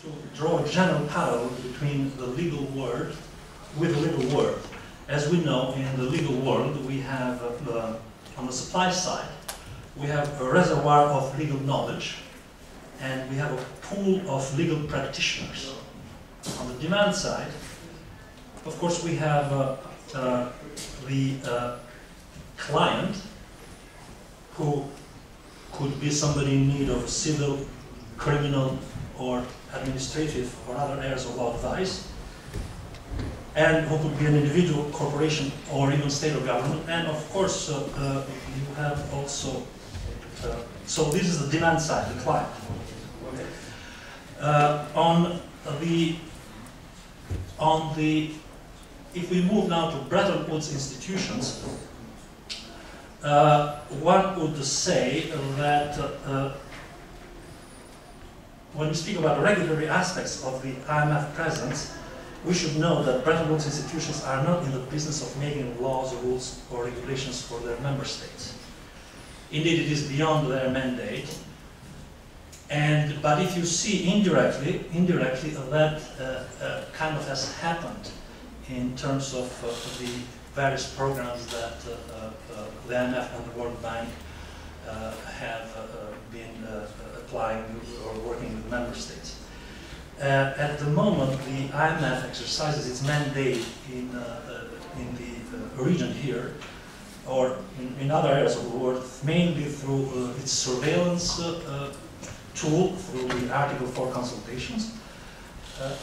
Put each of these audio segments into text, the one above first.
to draw a general parallel between the legal world with the legal world. As we know, in the legal world, we have, on the supply side, we have a reservoir of legal knowledge, and we have a pool of legal practitioners. On the demand side, of course, we have the client, who could be somebody in need of civil, criminal, or administrative or other areas of law advice, and who could be an individual, corporation, or even state or government. And of course, you have also, so this is the demand side, the client. If we move now to Bretton Woods institutions, one would say that when we speak about regulatory aspects of the IMF presence, we should know that Bretton Woods institutions are not in the business of making laws, rules, or regulations for their member states. Indeed, it is beyond their mandate. But if you see indirectly that kind of has happened in terms of the various programs that the IMF and the World Bank have been applying or working with member states. At the moment, the IMF exercises its mandate in the region here, or in other areas of the world, mainly through its surveillance tool, through the Article 4 consultations.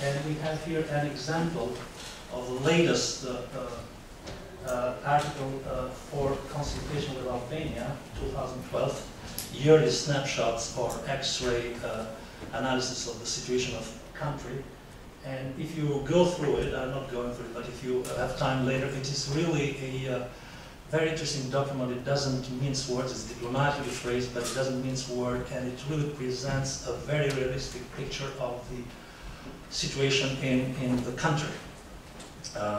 And we have here an example of the latest Article 4 consultation with Albania, 2012, yearly snapshots or X-ray analysis of the situation of country. And if you go through it, I'm not going through it, but if you have time later, it is really a very interesting document. It doesn't mince words, it's diplomatically phrased, but it doesn't mince words, and it really presents a very realistic picture of the situation in the country.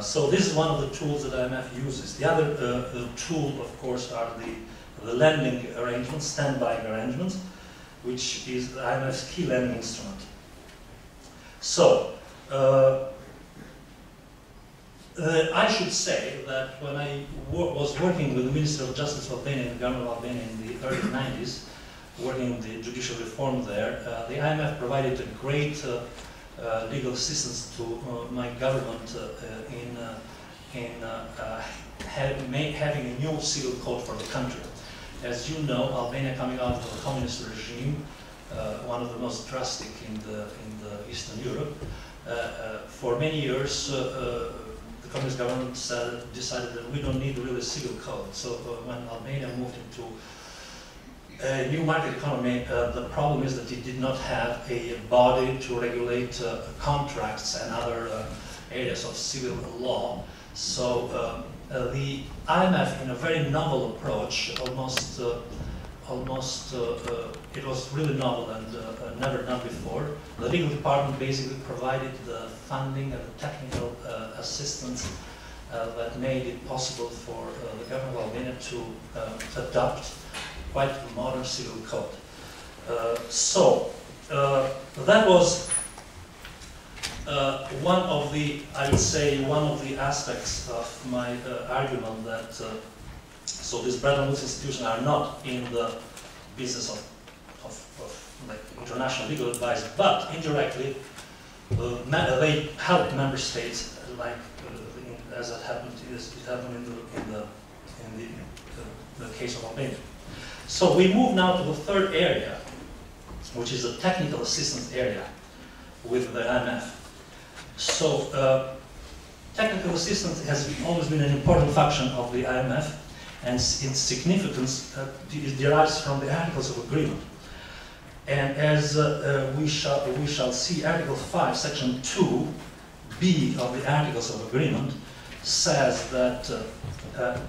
So this is one of the tools that IMF uses. The other tool, of course, are the lending arrangements, standby arrangements, which is IMF's key lending instrument. So, I should say that when I was working with the Minister of Justice of Albania and the government of Albania in the early 90s, working on the judicial reform there, the IMF provided a great legal assistance to my government in having a new civil code for the country. As you know, Albania coming out of a communist regime, one of the most drastic in the Eastern Europe, for many years the communist government decided that we don't need really a civil code. So when Albania moved into a new market economy, the problem is that it did not have a body to regulate contracts and other areas of civil law. So the IMF, in a very novel approach, it was really novel and never done before. The legal department basically provided the funding and the technical assistance that made it possible for the government of Albania to adopt quite a modern civil code. That was one of the, I would say, one of the aspects of my argument that so these Bretton Woods institutions are not in the business of like international legal advice, but indirectly they help member states, like as it happened in the case of Albania. So we move now to the third area, which is the technical assistance area with the IMF. So technical assistance has always been an important function of the IMF, and its significance derives from the Articles of Agreement. And as we shall see, Article 5, Section 2b of the Articles of Agreement says that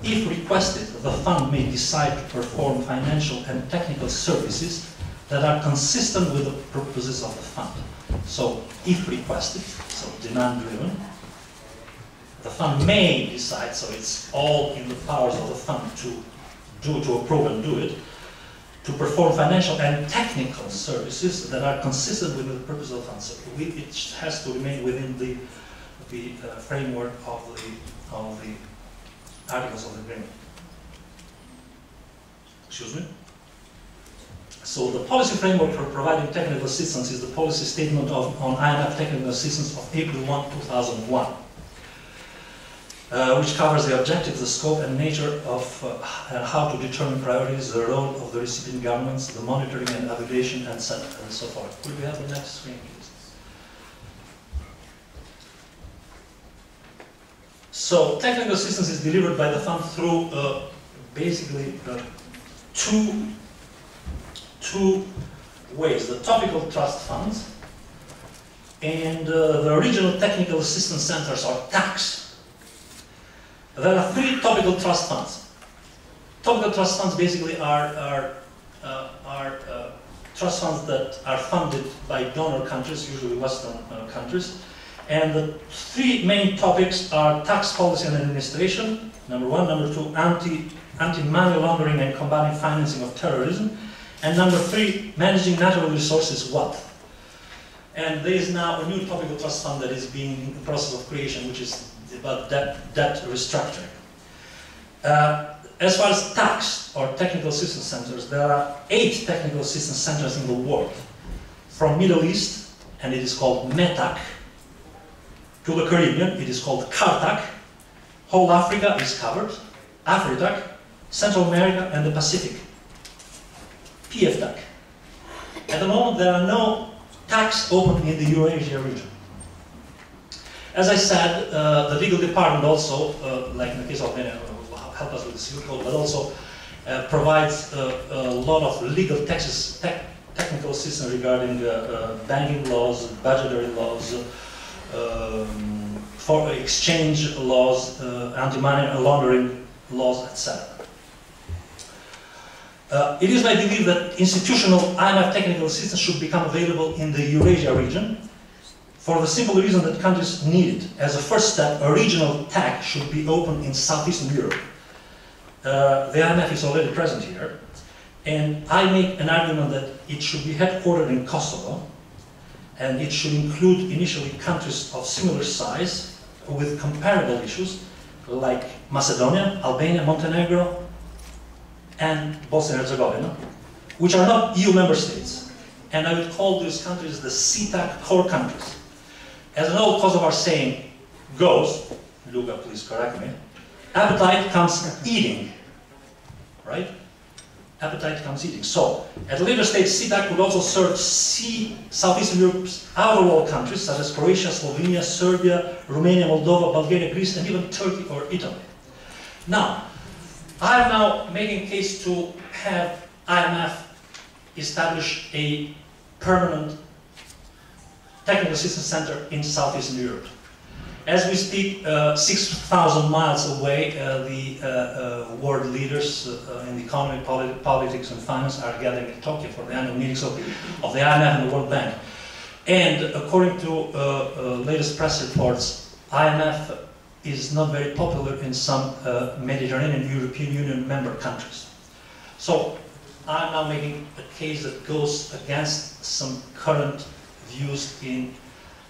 if requested, the fund may decide to perform financial and technical services that are consistent with the purposes of the fund. So, if requested, so demand-driven, the fund may decide, so it's all in the powers of the fund to approve and do it, to perform financial and technical services that are consistent with the purpose of the fund. So it has to remain within the framework of the articles of the agreement. Excuse me. So the policy framework for providing technical assistance is the policy statement on IMF technical assistance of April 1, 2001, which covers the objectives, the scope and nature of how to determine priorities, the role of the recipient governments, the monitoring and evaluation, and so forth. Could we have the next screen, please? So technical assistance is delivered by the fund through basically two ways: the topical trust funds and the regional technical assistance centers, or TACs. There are three topical trust funds. Topical trust funds basically are trust funds that are funded by donor countries, usually Western countries. And the three main topics are tax policy and administration, number one. Number two, anti-money laundering and combating financing of terrorism. And number three, managing natural resources wealth. And there is now a new topical trust fund that is being in the process of creation, which is about debt restructuring. As far as tax or technical assistance centers, there are 8 technical assistance centers in the world. From Middle East, and it is called METAC, to the Caribbean, it is called CARTAC. Whole Africa is covered, AFRITAC, Central America, and the Pacific, PFTAC. At the moment, there are no TACs open in the Eurasia region. As I said, the legal department also, like in the case of Benin, will help us with the civil code, but also provides a lot of legal technical assistance regarding banking laws, budgetary laws, for exchange laws, anti-money laundering laws, etc. It is my belief that institutional IMF technical assistance should become available in the Eurasia region for the simple reason that countries need it. As a first step, a regional TAC should be opened in Southeastern Europe. The IMF is already present here, and I make an argument that it should be headquartered in Kosovo, and it should include initially countries of similar size with comparable issues like Macedonia, Albania, Montenegro, and Bosnia and Herzegovina, which are not EU member states. And I would call these countries the CTAC core countries. As an old Kosovar saying goes, Luca, please correct me, appetite comes eating, right? Appetite comes eating. So, at a later stage, CTAC would also serve Southeastern Europe's outer wall countries, such as Croatia, Slovenia, Serbia, Romania, Moldova, Bulgaria, Greece, and even Turkey or Italy. Now, I am now making a case to have IMF establish a permanent technical assistance center in Southeastern Europe. As we speak, 6,000 miles away, the world leaders in the economy, politics, and finance are gathering in Tokyo for the annual meetings of the IMF and the World Bank. And according to latest press reports, IMF is not very popular in some Mediterranean European Union member countries. So I'm now making a case that goes against some current views in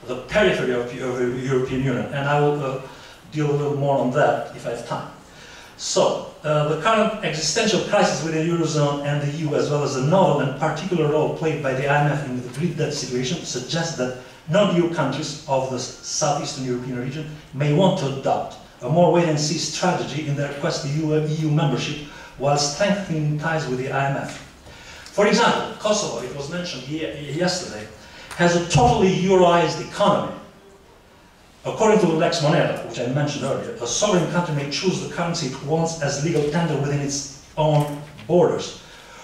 the periphery of the European Union, and I will deal a little more on that if I have time. So, the current existential crisis within the Eurozone and the EU, as well as the novel and particular role played by the IMF in the Greek debt situation, suggests that non-EU countries of the Southeastern European region may want to adopt a more wait-and-see strategy in their quest to EU membership while strengthening ties with the IMF. For example, Kosovo, it was mentioned yesterday, has a totally Euroized economy. According to Lex Moneta, which I mentioned earlier, a sovereign country may choose the currency it wants as legal tender within its own borders.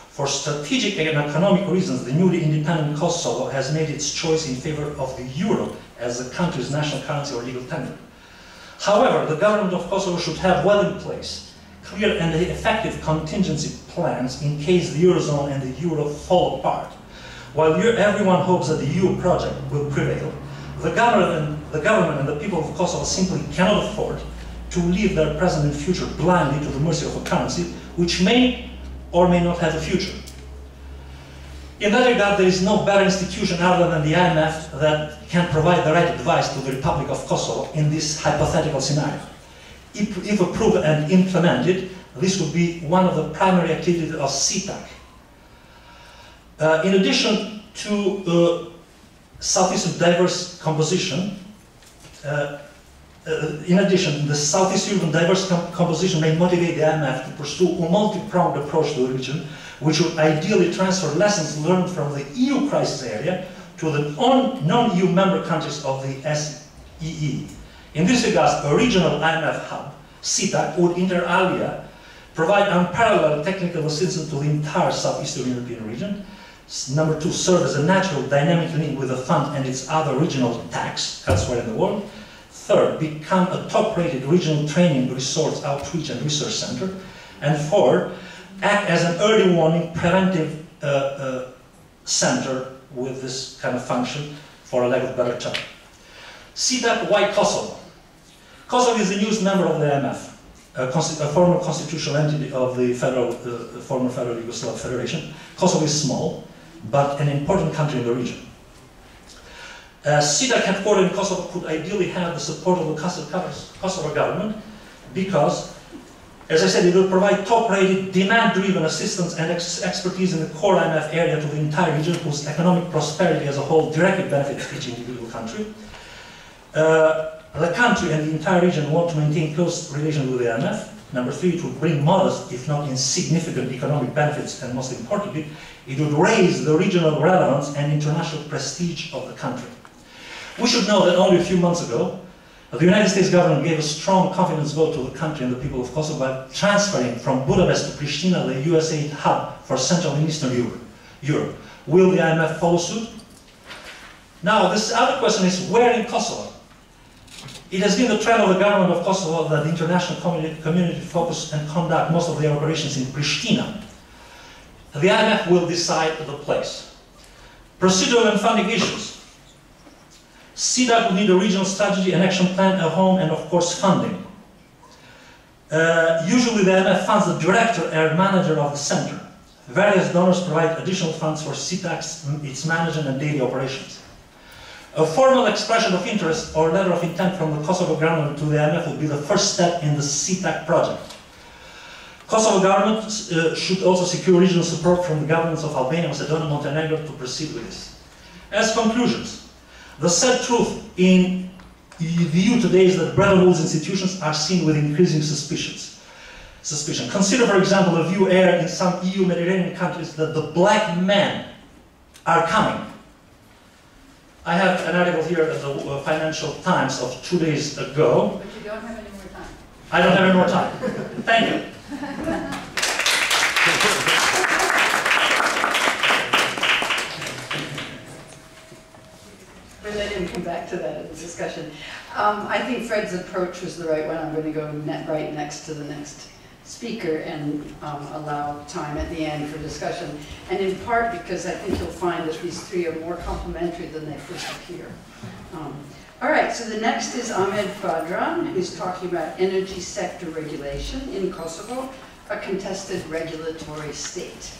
For strategic and economic reasons, the newly independent Kosovo has made its choice in favor of the euro as the country's national currency or legal tender. However, the government of Kosovo should have well in place clear and effective contingency plans in case the Eurozone and the euro fall apart. While everyone hopes that the EU project will prevail, the government and the people of Kosovo simply cannot afford to leave their present and future blindly to the mercy of a currency which may or may not have a future. In that regard, there is no better institution other than the IMF that can provide the right advice to the Republic of Kosovo in this hypothetical scenario. If approved and implemented, this would be one of the primary activities of CTAC. In addition to Southeast diverse composition, the Southeast European diverse composition may motivate the IMF to pursue a multi-pronged approach to the region, which would ideally transfer lessons learned from the EU crisis area to the non-EU member countries of the SEE. In this regard, a regional IMF hub, CTAC, would inter alia provide unparalleled technical assistance to the entire Southeastern European region. Number two, serve as a natural dynamic link with the fund and its other regional TACs elsewhere in the world. Third, become a top-rated regional training resource, outreach and research center. And fourth, act as an early warning preventive center with this kind of function, for a lack of better term. CTAC, why Kosovo? Kosovo is the newest member of the IMF, a former constitutional entity of the former Federal Yugoslav Federation. Kosovo is small, but an important country in the region. CTAC headquartered in Kosovo could ideally have the support of the Kosovo government because, as I said, it will provide top-rated, demand-driven assistance and expertise in the core IMF area to the entire region, whose economic prosperity as a whole directly benefits each individual country. The country and the entire region want to maintain close relations with the IMF. Number three, it would bring modest, if not insignificant, economic benefits, and most importantly, it would raise the regional relevance and international prestige of the country. We should know that only a few months ago, the United States government gave a strong confidence vote to the country and the people of Kosovo by transferring from Budapest to Pristina the USAID hub for Central and Eastern Europe. Will the IMF follow suit? Now, this other question is, where in Kosovo? It has been the trend of the government of Kosovo that the international community focus and conduct most of their operations in Pristina. The IMF will decide the place. Procedural and funding issues. CTAC will need a regional strategy, an action plan, a home, and of course funding. Usually the IMF funds the director and manager of the center. Various donors provide additional funds for CTAC's, its management and daily operations. A formal expression of interest or letter of intent from the Kosovo government to the IMF will be the first step in the CTAC project. Kosovo government should also secure regional support from the governments of Albania, Macedonia, and Montenegro to proceed with this. As conclusions, the sad truth in the EU today is that Bretton Woods institutions are seen with increasing suspicion. Consider, for example, a view aired in some EU Mediterranean countries that the black men are coming. I have an article here at the Financial Times of 2 days ago. But you don't have any more time. I don't have any more time. Thank you. We'll let him come back to that in the discussion. I think Fred's approach was the right one. I'm going to go right next to the next speaker and allow time at the end for discussion. And in part because I think you'll find that these three are more complementary than they first appear. All right, so the next is Ahmed Badran, who's talking about energy sector regulation in Kosovo, a contested regulatory state.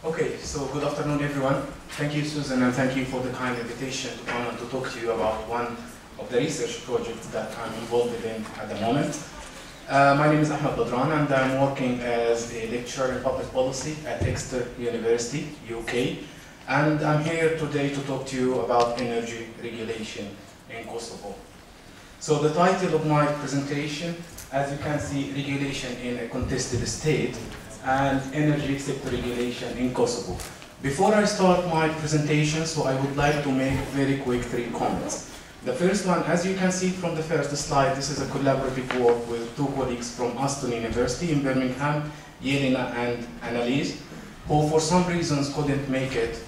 Okay, so good afternoon, everyone. Thank you, Susan, and thank you for the kind invitation to come and to talk to you about one of the research projects that I'm involved in at the moment. My name is Ahmed Badran, and I'm working as a lecturer in public policy at Exeter University, UK. And I'm here today to talk to you about energy regulation in Kosovo. So the title of my presentation, as you can see, regulation in a contested state and energy sector regulation in Kosovo. Before I start my presentation, so I would like to make very quick 3 comments. The first one, as you can see from the first slide, this is a collaborative work with 2 colleagues from Aston University in Birmingham, Yelena and Annalise, who for some reasons couldn't make it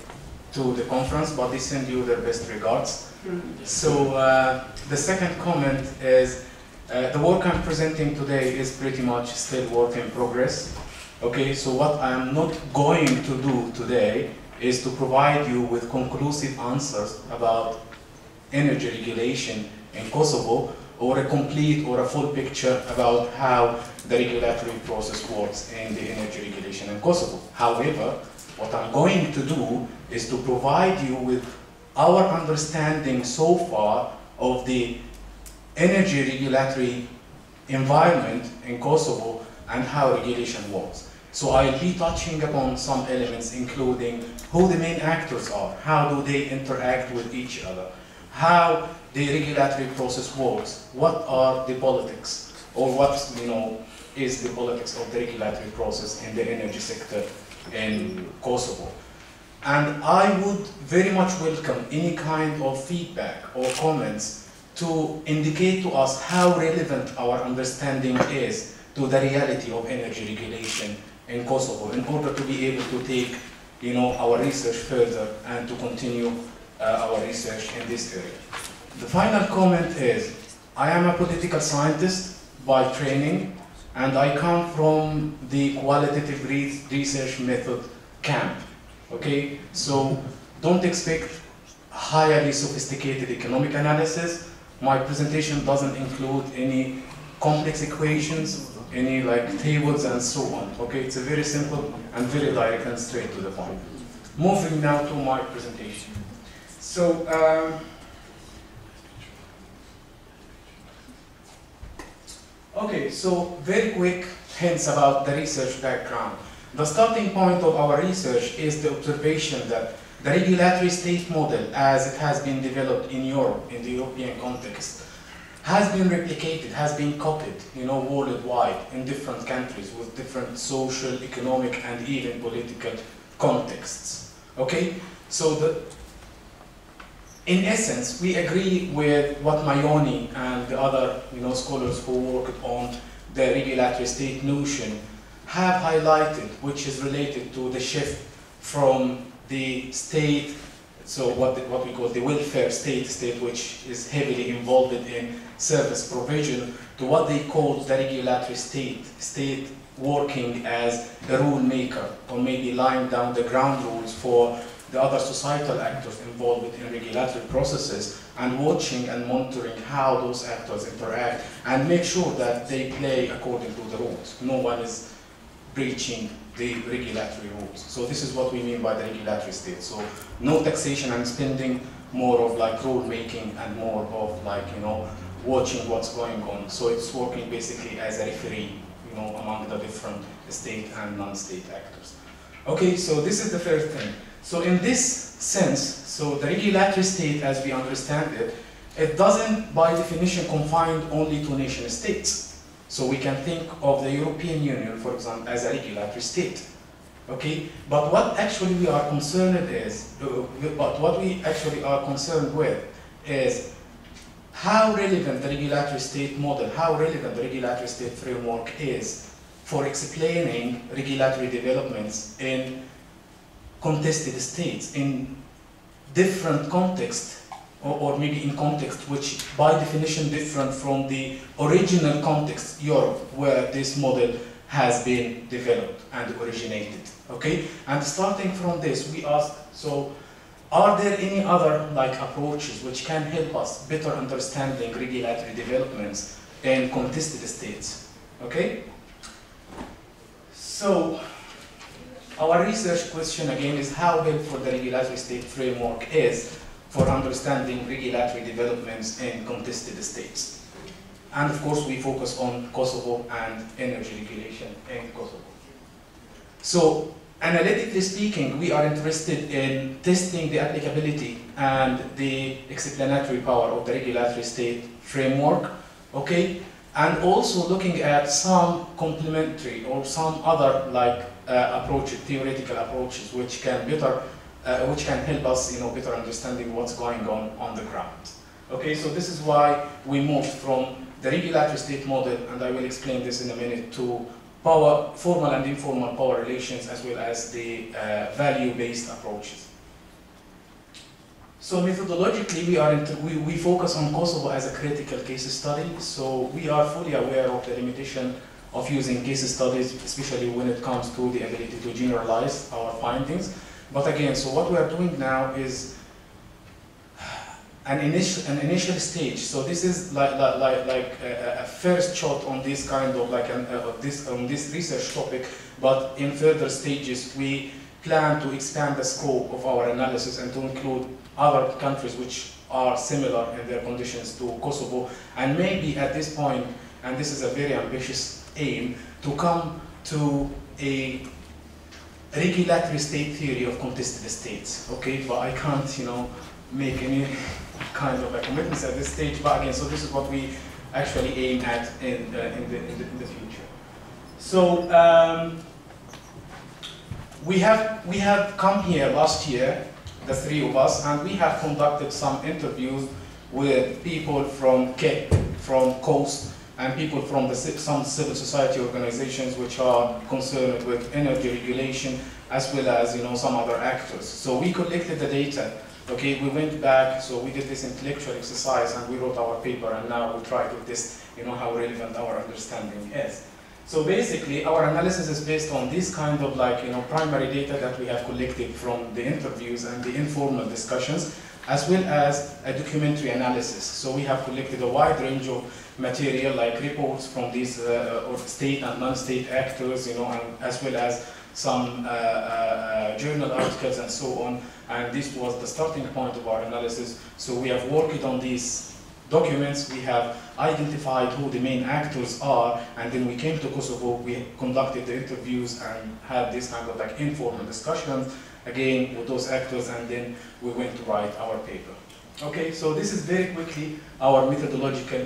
to the conference, but they send you their best regards. So the second comment is, the work I'm presenting today is pretty much still work in progress. Okay, so what I'm not going to do today is to provide you with conclusive answers about energy regulation in Kosovo, or a complete or a full picture about how the regulatory process works in the energy regulation in Kosovo. However, What I'm going to do is to provide you with our understanding so far of the energy regulatory environment in Kosovo and how regulation works. So I'll be touching upon some elements including who the main actors are, how do they interact with each other, how the regulatory process works, what are the politics, or what is the politics of the regulatory process in the energy sector in Kosovo. And I would very much welcome any kind of feedback or comments to indicate to us how relevant our understanding is to the reality of energy regulation in Kosovo in order to be able to take our research further and to continue our research in this area. The final comment is, I am a political scientist by training, and I come from the qualitative research method camp. Okay, so don't expect highly sophisticated economic analysis. My presentation doesn't include any complex equations, any tables and so on. Okay, it's a very simple and very direct and straight to the point. Moving now to my presentation. So, okay, so very quick hints about the research background. The starting point of our research is the observation that the regulatory state model, as it has been developed in Europe, in the European context, has been replicated, has been copied, worldwide in different countries with different social, economic, and even political contexts. Okay, so in essence, we agree with what Maioni and the other scholars who worked on the regulatory state notion have highlighted, which is related to the shift from the state, so what we call the welfare state, which is heavily involved in service provision, to what they call the regulatory state working as a rule maker, or maybe laying down the ground rules for the other societal actors involved in regulatory processes, and watching and monitoring how those actors interact and make sure that they play according to the rules. No one is breaching the regulatory rules. So this is what we mean by the regulatory state. So no taxation and spending, more of rule making and more of watching what's going on. So it's working basically as a referee, among the different state and non-state actors. Okay, so this is the first thing. So in this sense, so the regulatory state, as we understand it, it doesn't by definition confine only to nation states. So we can think of the European Union, for example, as a regulatory state. Okay, but what actually we are concerned with is how relevant the regulatory state model, how relevant the regulatory state framework is for explaining regulatory developments in contested states, in different contexts, or maybe in context which by definition different from the original context, Europe, where this model has been developed and originated. Okay, and starting from this, we ask, so are there any other approaches which can help us better understanding regulatory developments in contested states? Okay, so our research question again is how helpful the regulatory state framework is for understanding regulatory developments in contested states. And of course, we focus on Kosovo and energy regulation in Kosovo. So, analytically speaking, we are interested in testing the applicability and the explanatory power of the regulatory state framework, okay? And also looking at some complementary or some other approaches, theoretical approaches, which can help us, better understanding what's going on the ground. Okay, so this is why we moved from the regulatory state model, and I will explain this in a minute, to formal and informal power relations, as well as the value-based approaches. So methodologically, we focus on Kosovo as a critical case study. So we are fully aware of the limitation of using case studies, especially when it comes to the ability to generalize our findings. But again, so what we are doing now is an initial stage. So this is like a first shot on this kind of on this research topic. But in further stages, we plan to expand the scope of our analysis and to include other countries which are similar in their conditions to Kosovo, and maybe at this point, and this is a very ambitious aim, to come to a regulatory state theory of contested states. Okay, but I can't, make any kind of a commitments at this stage. But again, so this is what we actually aim at in the future. So we have come here last year, the three of us, and we have conducted some interviews with people from KIP, from COAST, and people from some civil society organizations which are concerned with energy regulation, as well as some other actors. So we collected the data. Okay, we went back, so we did this intellectual exercise and we wrote our paper, and now we try to test how relevant our understanding is. So basically, our analysis is based on this kind of primary data that we have collected from the interviews and the informal discussions, as well as a documentary analysis. So we have collected a wide range of material, like reports from these state and non-state actors, and as well as some journal articles and so on. And this was the starting point of our analysis. So we have worked on these documents, we have identified who the main actors are, and then we came to Kosovo, we conducted the interviews and had this kind of informal discussions, again, with those actors, and then we went to write our paper. Okay, so this is very quickly our methodological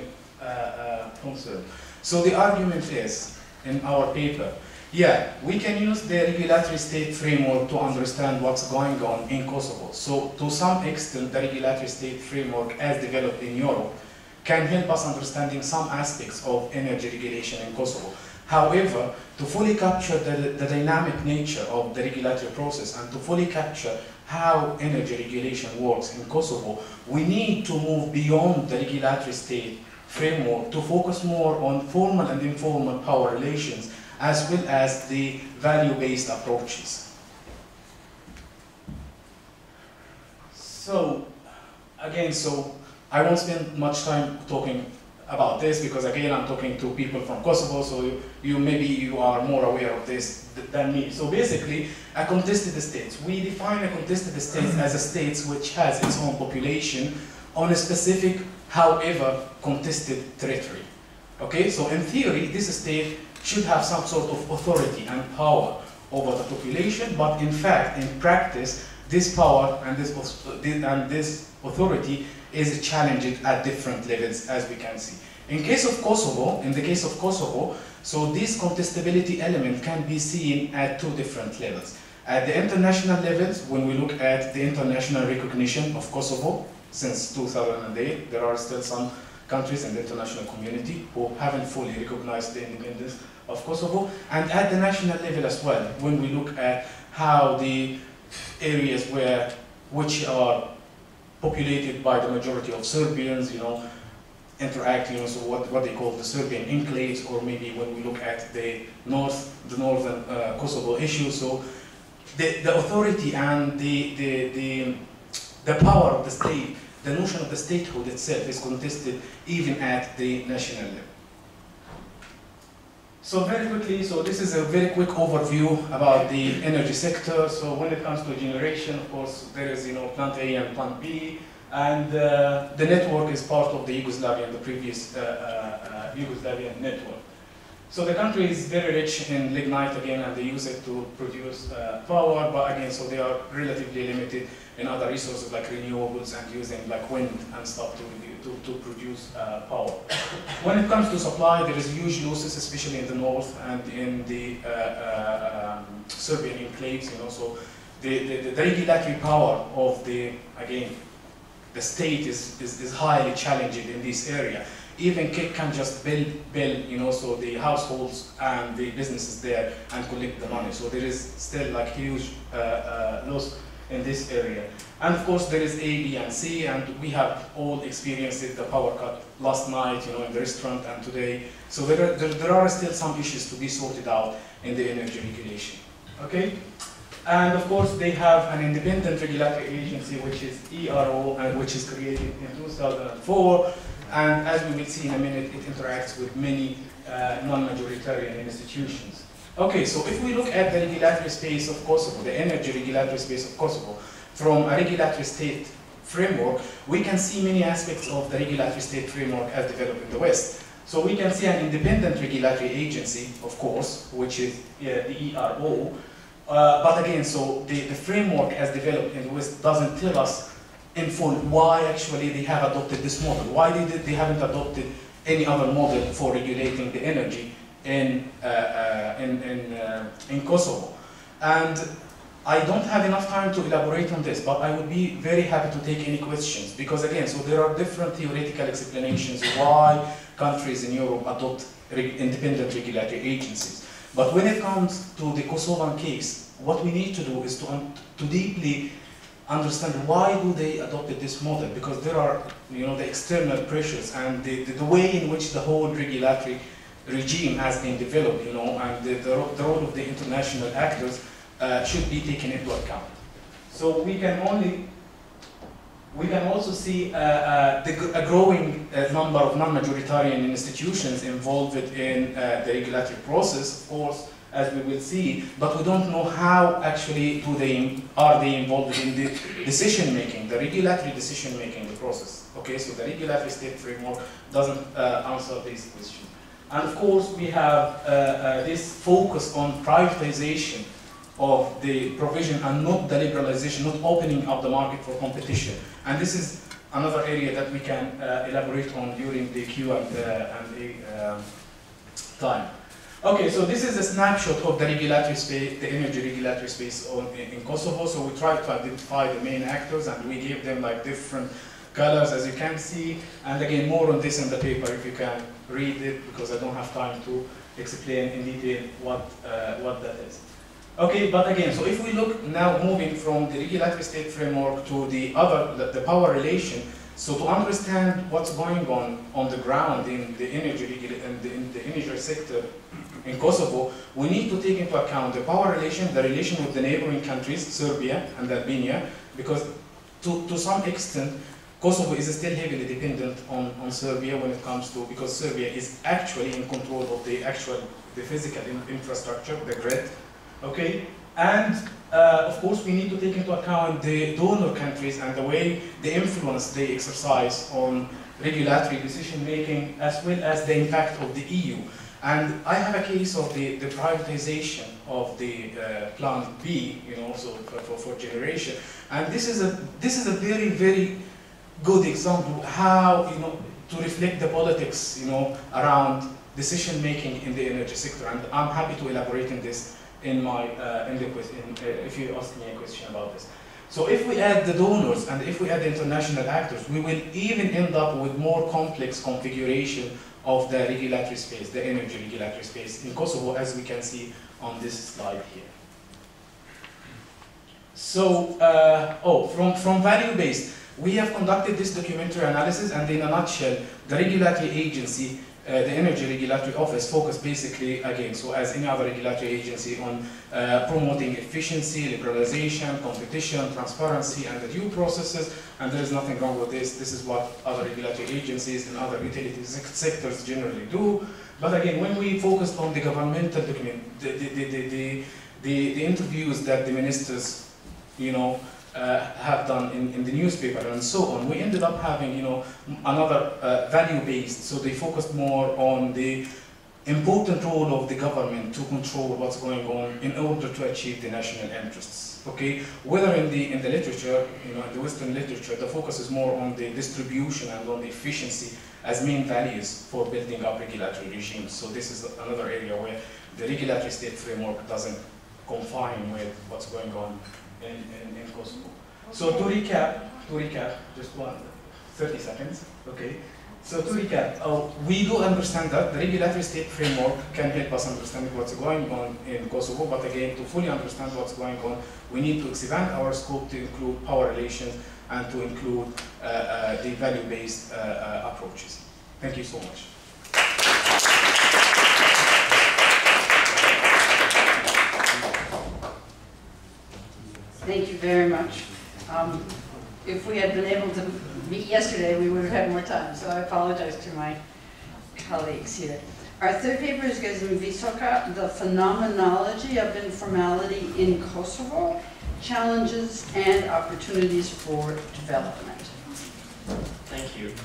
concern. So the argument is, in our paper, yeah, we can use the regulatory state framework to understand what's going on in Kosovo. So to some extent, the regulatory state framework as developed in Europe can help us understanding some aspects of energy regulation in Kosovo. However, to fully capture the dynamic nature of the regulatory process and to fully capture how energy regulation works in Kosovo, we need to move beyond the regulatory state framework to focus more on formal and informal power relations, as well as the value-based approaches. So, again, I won't spend much time talking about this because, again, I'm talking to people from Kosovo, so maybe you are more aware of this than me. So basically, a contested state. We define a contested state as a state which has its own population on a specific, however, contested territory. Okay, so in theory, this state should have some sort of authority and power over the population, but in fact, in practice, this power and this authority is challenged at different levels, as we can see. In the case of Kosovo, so this contestability element can be seen at two different levels. At the international levels, when we look at the international recognition of Kosovo, since 2008, there are still some countries in the international community who haven't fully recognized the independence of Kosovo, and at the national level as well, when we look at how the areas which are populated by the majority of Serbians, interact, so what they call the Serbian enclaves, or maybe when we look at the northern Kosovo issue, so the authority and the power of the state, the notion of the statehood itself is contested even at the national level. So very quickly, so this is a very quick overview about the energy sector. So when it comes to generation, of course, there is plant A and plant B, and the network is part of the the previous Yugoslavian network. So the country is very rich in lignite again, and they use it to produce power, but again, so they are relatively limited in other resources like renewables and using like wind and stuff to produce power. When it comes to supply, there is huge losses, especially in the north and in the Serbian enclaves, so the regulatory power of the state is highly challenged in this area. Even KIK can just build, so the households and the businesses there and collect the money. So there is still like huge loss in this area. And of course there is A, B, and C, and we have all experienced it, the power cut last night, in the restaurant and today. So there are still some issues to be sorted out in the energy regulation. Okay? And of course they have an independent regulatory agency, which is ERO, and which is created in 2004. And as we will see in a minute, it interacts with many non-majoritarian institutions. Okay, so if we look at the regulatory space of Kosovo, the energy regulatory space of Kosovo, from a regulatory state framework, we can see many aspects of the regulatory state framework as developed in the West. So we can see an independent regulatory agency, of course, which is the ERO. But again, so the framework as developed in the West doesn't tell us in full why actually they have adopted this model. Why they haven't adopted any other model for regulating the energy in Kosovo. And I don't have enough time to elaborate on this, but I would be very happy to take any questions, because again, so there are different theoretical explanations why countries in Europe adopt independent regulatory agencies. But when it comes to the Kosovan case, what we need to do is to deeply understand why do they adopted this model, because there are, the external pressures and the way in which the whole regulatory regime has been developed, and the role of the international actors should be taken into account. So we can also see a growing number of non-majoritarian institutions involved in the regulatory process, of course, as we will see, but we don't know how actually are they involved in the decision-making, the regulatory decision-making process. Okay, so the regulatory state framework doesn't answer these questions. And of course, we have this focus on privatization of the provision and not the liberalization, not opening up the market for competition. And this is another area that we can elaborate on during the Q&A time. Okay, so this is a snapshot of the regulatory space, the energy regulatory space in Kosovo. So we tried to identify the main actors and we gave them like different colors, as you can see. And again, more on this in the paper if you can read it, because I don't have time to explain in detail what that is. Okay, but again, so if we look now moving from the regulatory state framework to the power relation, so to understand what's going on the ground in the energy sector in Kosovo, we need to take into account the power relation, the relation with the neighboring countries, Serbia and Albania, because to some extent, Kosovo is still heavily dependent on Serbia when it comes to, because Serbia is actually in control of the physical infrastructure, the grid. Okay, and of course we need to take into account the donor countries and the way, the influence they exercise on regulatory decision making, as well as the impact of the EU. And I have a case of the privatization of the Plant B, so for generation. And this is a very, very good example how to reflect the politics around decision making in the energy sector. And I'm happy to elaborate in this in the question, if you ask me a question about this. So if we add the donors and if we add the international actors, we will even end up with more complex configuration of the regulatory space, the energy regulatory space in Kosovo, as we can see on this slide here. So, from value-based, we have conducted this documentary analysis, and in a nutshell, the regulatory agency, the Energy Regulatory Office, focused basically, again, so as any other regulatory agency, on promoting efficiency, liberalization, competition, transparency, and the due processes, and there is nothing wrong with this. This is what other regulatory agencies and other utility sectors generally do. But again, when we focused on the governmental document, the interviews that the ministers, have done in the newspaper and so on, we ended up having, another value-based. So they focused more on the important role of the government to control what's going on in order to achieve the national interests. Okay, whether in the literature, in the Western literature, the focus is more on the distribution and on the efficiency as main values for building up regulatory regimes. So this is another area where the regulatory state framework doesn't confine with what's going on in Kosovo. So to recap, just 30 seconds, okay? So to recap, we do understand that the regulatory state framework can help us understand what's going on in Kosovo, but again, to fully understand what's going on, we need to expand our scope to include power relations and to include the value-based approaches. Thank you so much. Thank you very much. If we had been able to meet yesterday, we would have had more time, so I apologize to my colleagues here. Our third paper is Gezim Visoka, the phenomenology of informality in Kosovo, challenges and opportunities for development. Thank you.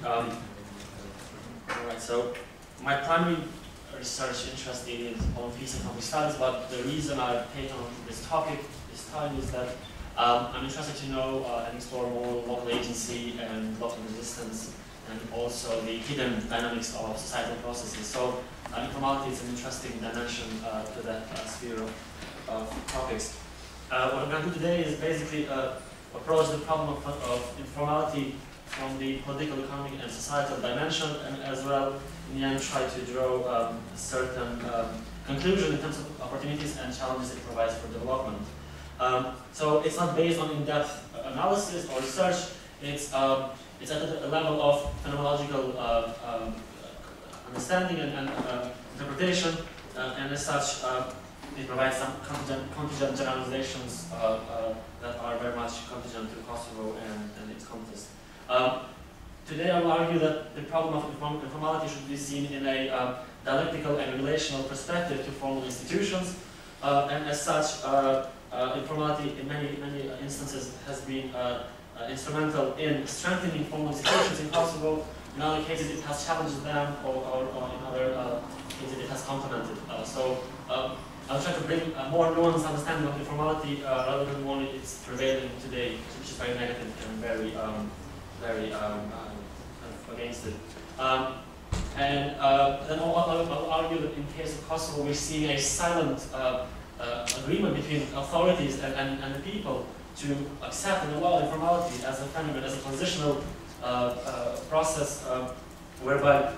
All right, so my primary research interest is on peace and conflict studies, but the reason I've taken on this topic this time is that I'm interested to know and explore more local agency and local resistance, and also the hidden dynamics of societal processes. So informality is an interesting dimension to that sphere of topics. What I'm going to do today is basically approach the problem of informality from the political, economic, and societal dimension, and as well, in the end, try to draw a certain conclusion in terms of opportunities and challenges it provides for development. So it's not based on in-depth analysis or research. It's at a level of phenomenological understanding and interpretation, and as such, it provides some contingent generalizations that are very much contingent to Kosovo and its context. Today I will argue that the problem of informality should be seen in a dialectical and relational perspective to formal institutions, and as such, informality in many instances has been instrumental in strengthening formal institutions in Kosovo. In other cases it has challenged them, or in other cases it has complemented. I'll try to bring a more nuanced understanding of informality rather than only its prevailing today, which is very negative and very against it. Then I'll argue that in the case of Kosovo, we're seeing a silent agreement between authorities and the people to accept and allow informality as a phenomenon, as a transitional process whereby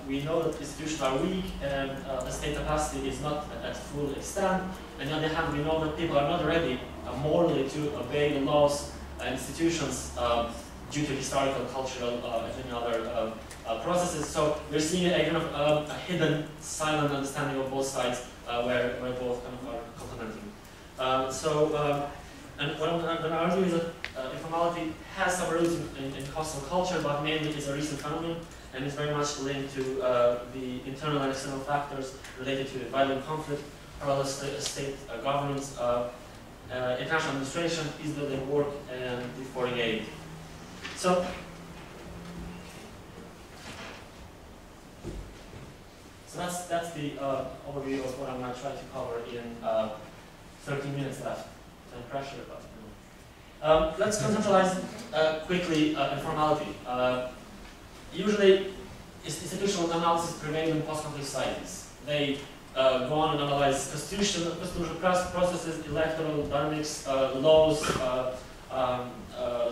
we know that institutions are weak and the state capacity is not at full extent. On the other hand, we know that people are not ready morally to obey the laws and institutions due to historical, cultural, and many other processes. So we're seeing a kind of a hidden, silent understanding of both sides, where both kind of are complementing. And what I'm going to argue is that informality has some roots in Kosovo culture, but mainly is a recent phenomenon, and is very much linked to the internal and external factors related to violent conflict, parallel state governance, international administration, peace building work, and the foreign aid. So that's the overview of what I'm going to try to cover in 13 minutes left. No pressure, but you know. Let's conceptualize quickly informality. Usually, institutional analysis prevail in post-conflict societies. They go on and analyze constitutional processes, electoral dynamics, laws,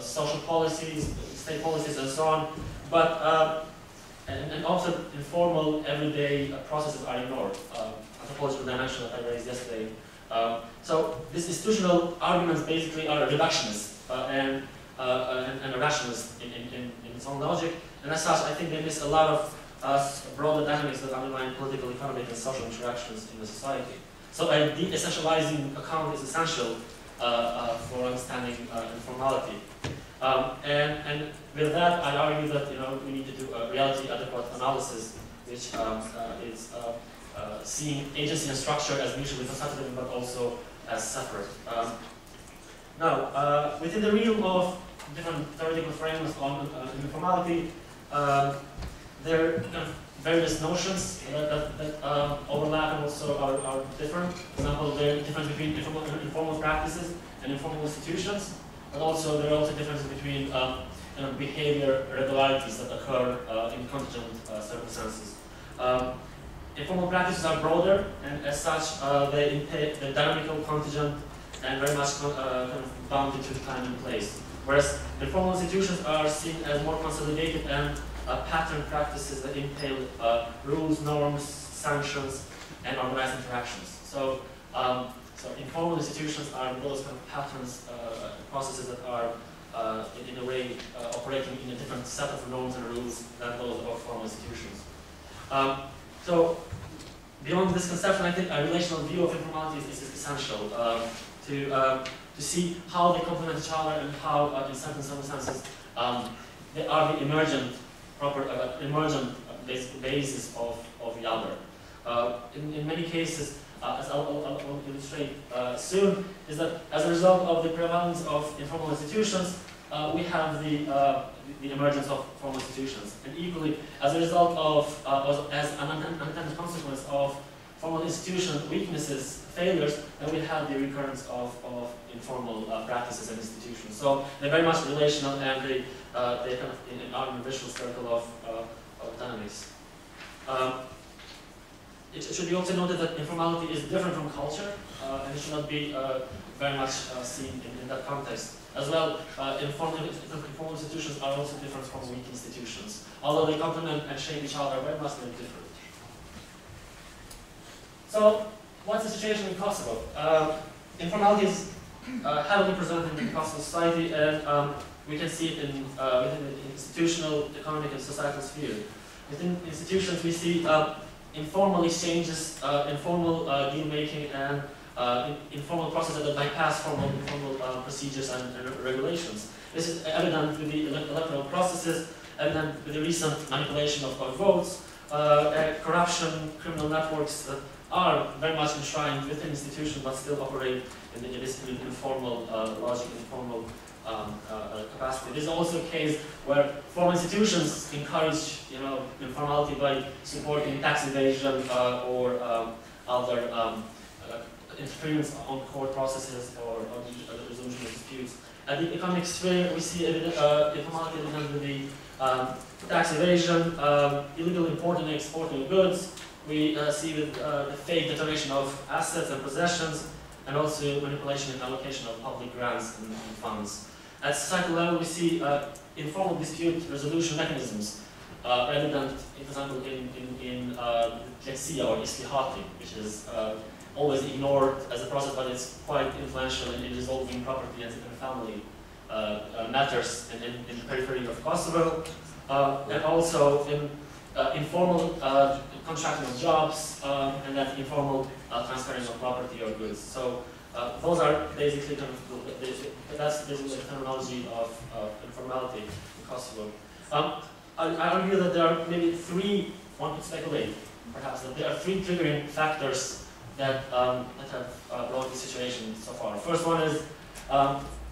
social policies, state policies, and so on. But and often informal, everyday processes are ignored. Anthropological dimension that I raised yesterday. So these institutional arguments basically are reductionist and rationalist in its own logic, and as such, I think they miss a lot of broader dynamics that underline political, economic, and social interactions in the society. So a de-essentializing account is essential for understanding informality. And with that, I argue that we need to do a reality-adequate analysis, which is seeing agency and structure as mutually constitutive, but also as separate. Now, within the realm of different theoretical frameworks on informality, there are kind of various notions that overlap and also are different. For example, there are differences between informal practices and informal institutions, but also there are also differences between behavior regularities that occur in contingent circumstances. Informal practices are broader, and as such, they're dynamical, contingent, and very much kind of bounded to time and place. Whereas informal institutions are seen as more consolidated and pattern practices that entail rules, norms, sanctions, and organized interactions. So informal institutions are those kind of patterns, processes that are in a way operating in a different set of norms and rules than those of formal institutions. So beyond this conception, I think a relational view of informality is essential to see how they complement each other and how, in certain circumstances, they are the emergent basic basis of the other. In many cases, as I'll illustrate soon, is that as a result of the prevalence of informal institutions, we have the emergence of formal institutions. And equally, as a result of, as an unintended consequence of formal institution weaknesses, failures, then we have the recurrence of informal practices and institutions. So they're very much relational, and they kind of are in a vicious circle of dynamics. It should be also noted that informality is different from culture, and it should not be very much seen in that context. As well, informal institutions are also different from weak institutions, although they complement and shape each other, very much they're different. So, what's the situation in Kosovo? Informality is heavily present in Kosovo society, and we can see it in within the institutional, economic, and societal sphere. Within institutions, we see informal exchanges, informal deal-making, and informal processes that bypass formal procedures and regulations. This is evident with the electoral processes, evident with the recent manipulation of votes, corruption, criminal networks that are very much enshrined within institutions but still operate in this informal logic, informal capacity. This is also a case where formal institutions encourage, informality by supporting tax evasion or other interference on court processes or the resolution of disputes. At the economic sphere, we see informality evident with the tax evasion, illegal importing and exporting of goods. We see with the fake determination of assets and possessions, and also manipulation and allocation of public grants and funds. At societal level, we see informal dispute resolution mechanisms evident, for example, in Laetitia or Islihati, which is always ignored as a process, but it's quite influential in resolving property and family matters in the periphery of Kosovo, and also in informal contracting of jobs, and that informal transferring of property or goods. So those are basically kind of that's basically the terminology of informality in Kosovo. I argue that there are maybe three, one could speculate perhaps, that there are three triggering factors that have brought this situation so far. First one is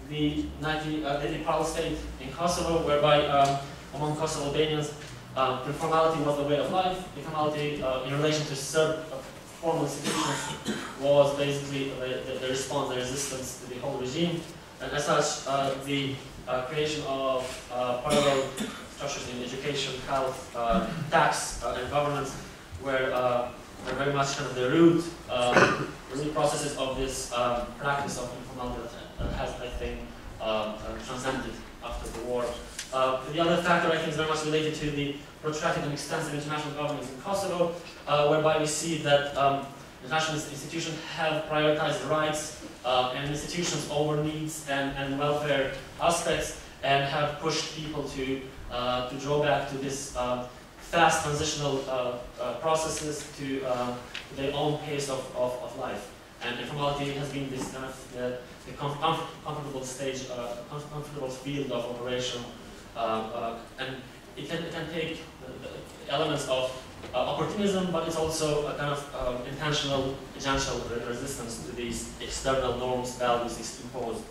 the parallel state in Kosovo, whereby among Kosovo Albanians, informality was the way of life. Informality in relation to formal institutions was basically the response, the resistance to the whole regime. And as such, the creation of parallel structures in education, health, tax, and governance were very much kind of the root processes of this practice of informality that has, I think, transcended after the war. The other factor, I think, is very much related to the protracted and extensive international governance in Kosovo, whereby we see that international institutions have prioritized rights and institutions over needs and welfare aspects, and have pushed people to draw back to this fast transitional processes to their own pace of life. And informality has been this kind of the comfortable stage, comfortable field of operation, and it can take the elements of opportunism, but it's also a kind of intentional, agential resistance to these external norms, values imposed.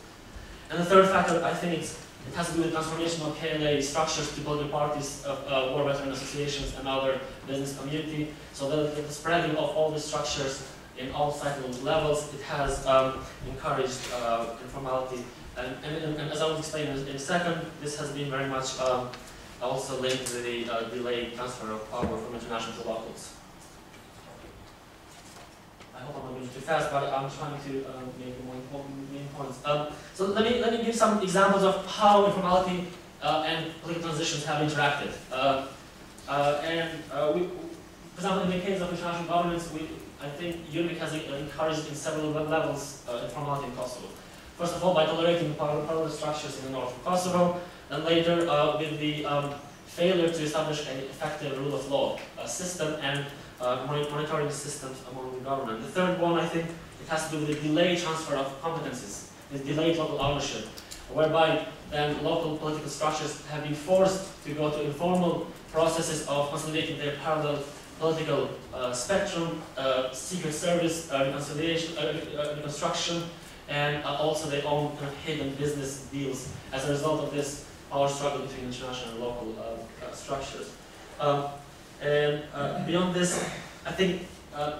And the third factor, I think, it has to do with transformation of KLA structures to political parties, war veteran associations, and other business community. So the spreading of all these structures in all societal levels, it has encouraged informality. And as I will explain in a second, this has been very much also linked to the delayed transfer of power from international to locals. I hope I'm not going too fast, but I'm trying to make the main points. So let me give some examples of how informality and political transitions have interacted. For example, in the case of international governance, I think UNIC has encouraged in several levels informality in Kosovo. First of all, by tolerating parallel structures in the north of Kosovo, and later with the failure to establish an effective rule of law system and monitoring systems among the government. The third one, I think, it has to do with the delayed transfer of competences, the delayed local ownership. whereby then local political structures have been forced to go to informal processes of consolidating their parallel political spectrum, secret service, reconciliation, reconstruction, and also their own kind of hidden business deals as a result of this power struggle between international and local structures. Beyond this, I think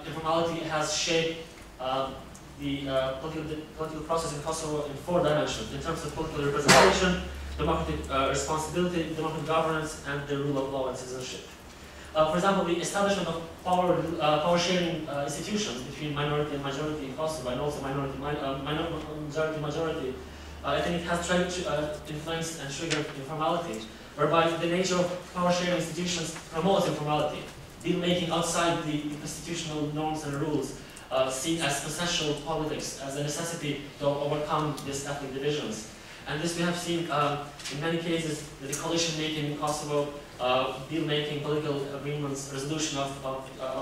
informality has shaped the political process in Kosovo in 4 dimensions, in terms of political representation, democratic responsibility, democratic governance, and the rule of law and citizenship. For example, the establishment of power-sharing institutions between minority and majority in Kosovo, and also majority-majority, I think it has tried to influence and trigger informality, whereby the nature of power-sharing institutions promotes informality, deal-making outside the constitutional norms and rules, seen as consensual politics, as a necessity to overcome these ethnic divisions. And this we have seen in many cases, the coalition-making in Kosovo, deal-making, political agreements, resolution of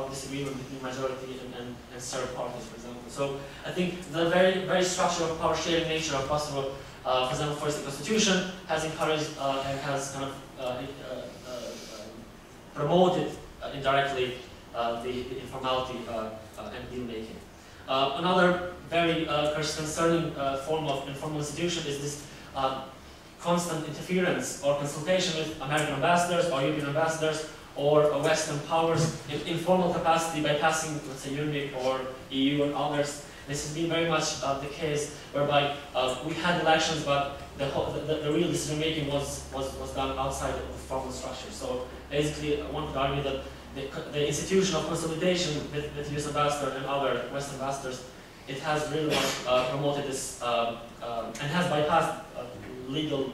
disagreement between majority and third parties, for example. So I think the very structure of power-sharing nature of Kosovo, for example, first the Constitution has encouraged and has kind of promoted indirectly the informality and deal-making. Another very concerning form of informal institution is this constant interference or consultation with American ambassadors or European ambassadors or Western powers in informal capacity by passing, let's say, UNMIC or EU or others. This has been very much the case, whereby we had elections, but the real decision-making was done outside of the formal structure. So basically, I want to argue that the institution of consolidation with US ambassador and other Western ambassadors, it has really much promoted this and has bypassed legal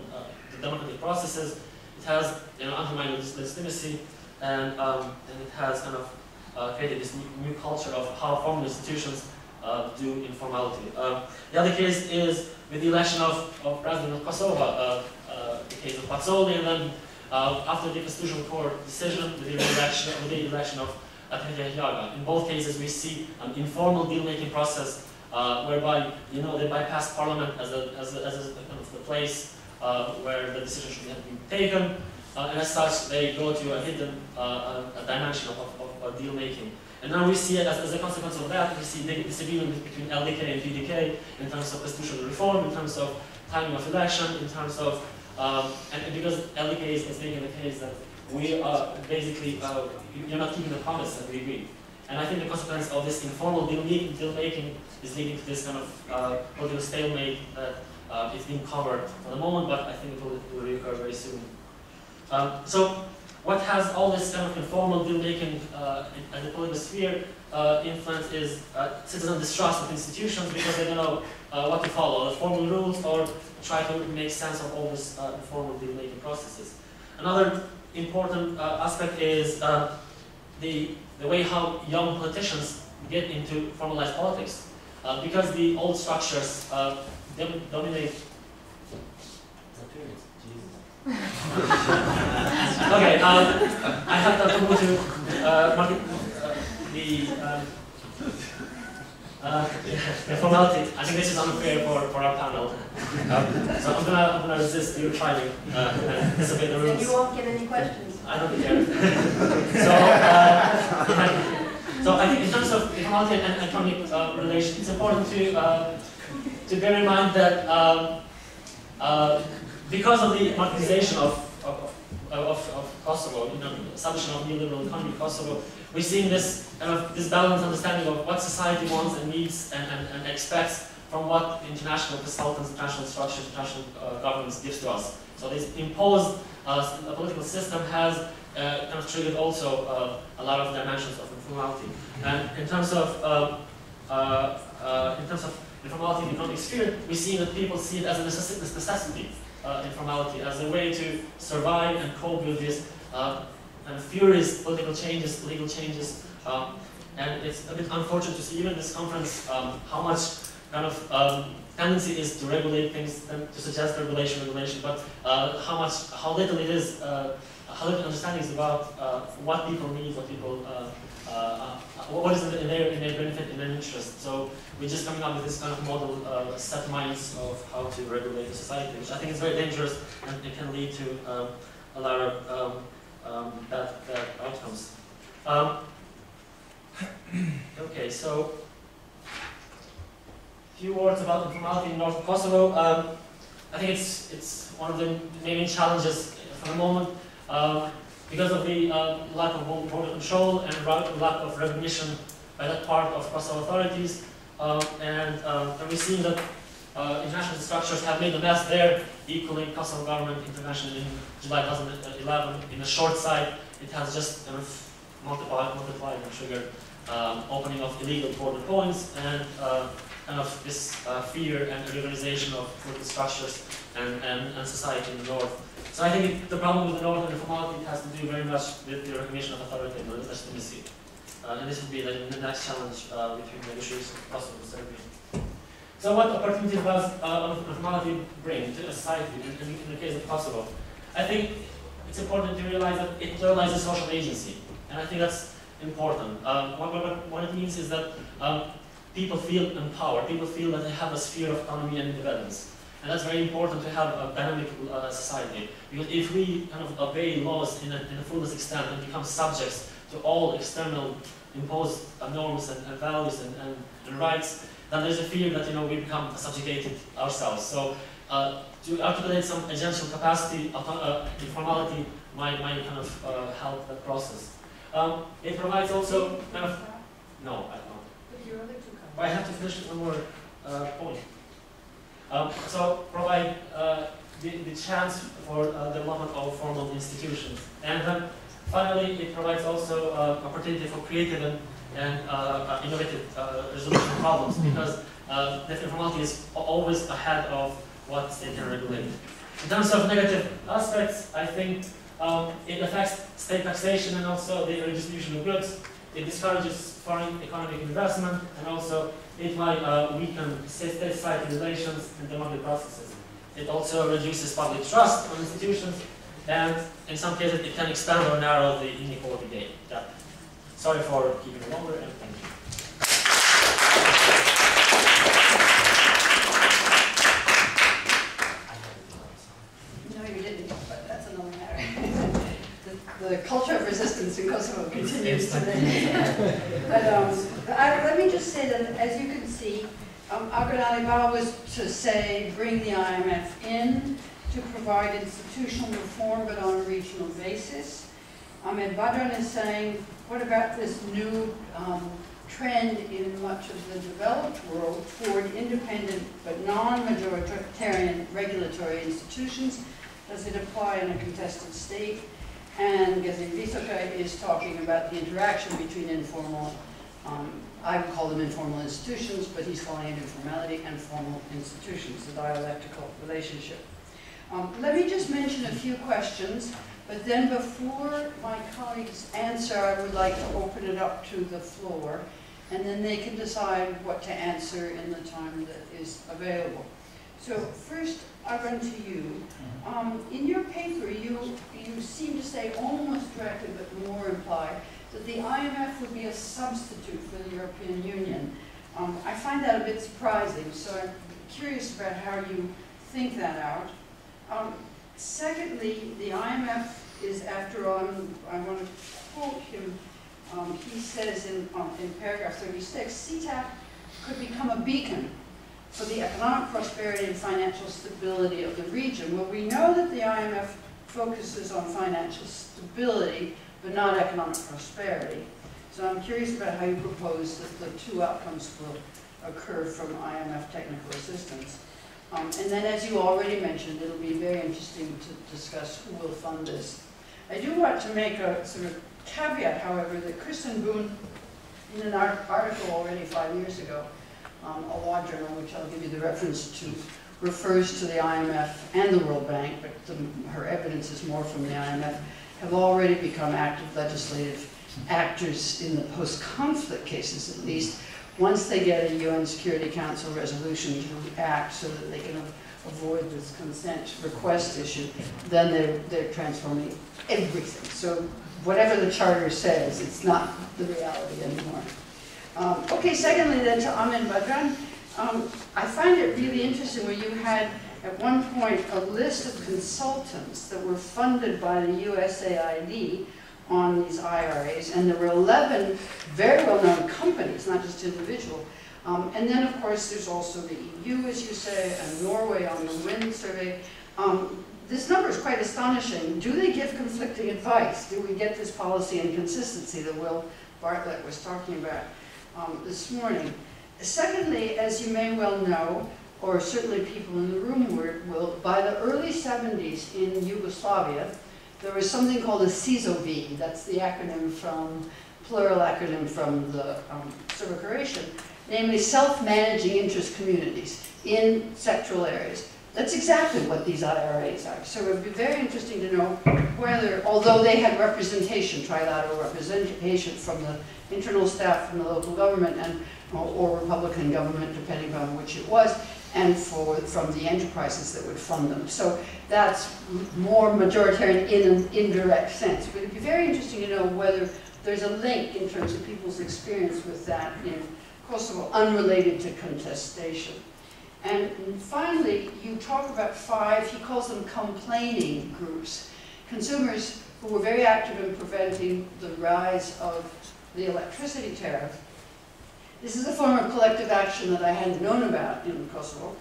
democratic processes. It has undermined legitimacy, and it has kind of created this new culture of how formal institutions do informality. The other case is with the election of President of Kosovo, the case of Pazzoli, and then after the Constitutional Court decision, with the election of Laetitia. In both cases, we see an informal deal-making process whereby they bypass Parliament as a kind of the place where the decision should have been taken, and as such, they go to a hidden dimension of deal-making. And now we see it as a consequence of that, we see disagreement between LDK and PDK in terms of constitutional reform, in terms of timing of election, in terms of, and because LDK is making the case that we are basically, you're not keeping the promise that we agreed. And I think the consequence of this informal deal-making is leading to this kind of political stalemate that is being covered for the moment, but I think it will reoccur very soon. So what has all this kind of informal deal-making at the political sphere influence is citizen distrust of institutions because they don't know what to follow, the formal rules, or try to make sense of all these informal deal-making processes. Another important aspect is the way how young politicians get into formalized politics. Because the old structures dominate. Okay, I have to move to the formality. I think this is unfair for our panel. So I'm gonna resist you trying disobey the rules. And you won't get any questions. I don't care. So I think in terms of informality and economic relations, it's important to bear in mind that because of the marketization of Kosovo, establishment of neoliberal economy in Kosovo, we're seeing this kind of this balanced understanding of what society wants and needs and expects from what international consultants, international structures, international governments gives to us. So this imposed political system has kind of triggered also a lot of dimensions of informality. And in terms of informality in the economic sphere, we see that people see it as a necessity, informality, as a way to survive and cope with these kind of furious political changes, legal changes. And it's a bit unfortunate to see even in this conference how much kind of tendency is to regulate things and to suggest regulation, but how little it is, how little understanding is about what people need, what people what is in their benefit, in their interest. So we're just coming up with this kind of model, set minds of how to regulate the society, which I think is very dangerous, and it can lead to a lot of bad outcomes. Okay, so a few words about informality in North Kosovo. I think it's one of the main challenges for the moment because of the lack of border control and lack of recognition by that part of Kosovo authorities. And we're seeing that international structures have made a mess there, equally Kosovo government intervention in July 2011. In the short side, it has just kind of multiplied and triggered opening of illegal border points and kind of this fear and reorganization of political structures and society in the north. So I think the problem with the northern informality has to do very much with the recognition of authority and legitimacy. And this would be the next challenge between negotiations of Kosovo and Serbia. So what opportunity does informality bring to a society in the case of Kosovo? I think it's important to realize that it realizes social agency, and I think that's important. What it means is that people feel empowered, people feel that they have a sphere of autonomy and independence. And that's very important to have a dynamic society. Because if we kind of obey laws in the fullest extent and become subjects to all external imposed norms and values and rights, then there's a fear that we become subjugated ourselves. So to articulate some agential capacity, informality might kind of help that process. It provides also kind of no, I don't. But I have to finish one more point. So provide the chance for development of formal institutions. And then finally, it provides also opportunity for creative and innovative resolution of problems, because the informality is always ahead of what state can regulate. In terms of negative aspects, I think it affects state taxation and also the redistribution of goods. It discourages foreign economic investment, and also it might weaken state-society relations and democratic processes. It also reduces public trust on institutions, and in some cases it can expand or narrow the inequality gap. Yeah. Sorry for keeping it longer, and thank you. No, you didn't, but that's another matter. The culture of resistance in Kosovo continues today. But let me just say that, as you can see, Agranali Ba was to say, bring the IMF in to provide institutional reform, but on a regional basis. Ahmed Badran is saying, what about this new trend in much of the developed world toward independent but non-majoritarian regulatory institutions? Does it apply in a contested state? And Gezim Visoka is talking about the interaction between informal, I would call them informal institutions, but he's calling it informality, and formal institutions, the dialectical relationship. Let me just mention a few questions, but then before my colleagues answer, I would like to open it up to the floor, and then they can decide what to answer in the time that is available. So first, I run to you. In your paper, you seem to say almost directly, but more implied, that the IMF would be a substitute for the European Union. I find that a bit surprising, so I'm curious about how you think that out. Secondly, the IMF is, after all, I want to quote him, he says in paragraph 36, CTAP could become a beacon for the economic prosperity and financial stability of the region. Well, we know that the IMF focuses on financial stability, but not economic prosperity. So I'm curious about how you propose that the two outcomes will occur from IMF technical assistance. And then, as you already mentioned, it'll be very interesting to discuss who will fund this. I do want to make a sort of caveat, however, that Kristen Boone, in an article already 5 years ago, a law journal, which I'll give you the reference to, refers to the IMF and the World Bank, but her evidence is more from the IMF, have already become active legislative actors in the post-conflict cases, at least, once they get a UN Security Council resolution to act so that they can avoid this consent request issue, then they're transforming everything. So whatever the charter says, it's not the reality anymore. Okay, secondly then to Amin Badran, I find it really interesting where you had at one point a list of consultants that were funded by the USAID on these IRAs, and there were 11 very well-known companies, not just individual. And then, of course, there's also the EU, as you say, and Norway on the wind survey. This number is quite astonishing. Do they give conflicting advice? Do we get this policy inconsistency that Will Bartlett was talking about this morning? Secondly, as you may well know, or certainly people in the room will, by the early 70s in Yugoslavia, there was something called a SISOV. That's the acronym from, plural acronym from the Serbo-Croatian, namely self-managing interest communities in sectoral areas. That's exactly what these IRAs are. So it would be very interesting to know whether, although they had representation, trilateral representation from the internal staff, from the local government, and or Republican government, depending on which it was, and from the enterprises that would fund them. So that's more majoritarian in an indirect sense. But it'd be very interesting to know whether there's a link in terms of people's experience with that in Kosovo, unrelated to contestation. And finally, you talk about 5, he calls them complaining groups, consumers who were very active in preventing the rise of the electricity tariff. This is a form of collective action that I hadn't known about in Kosovo,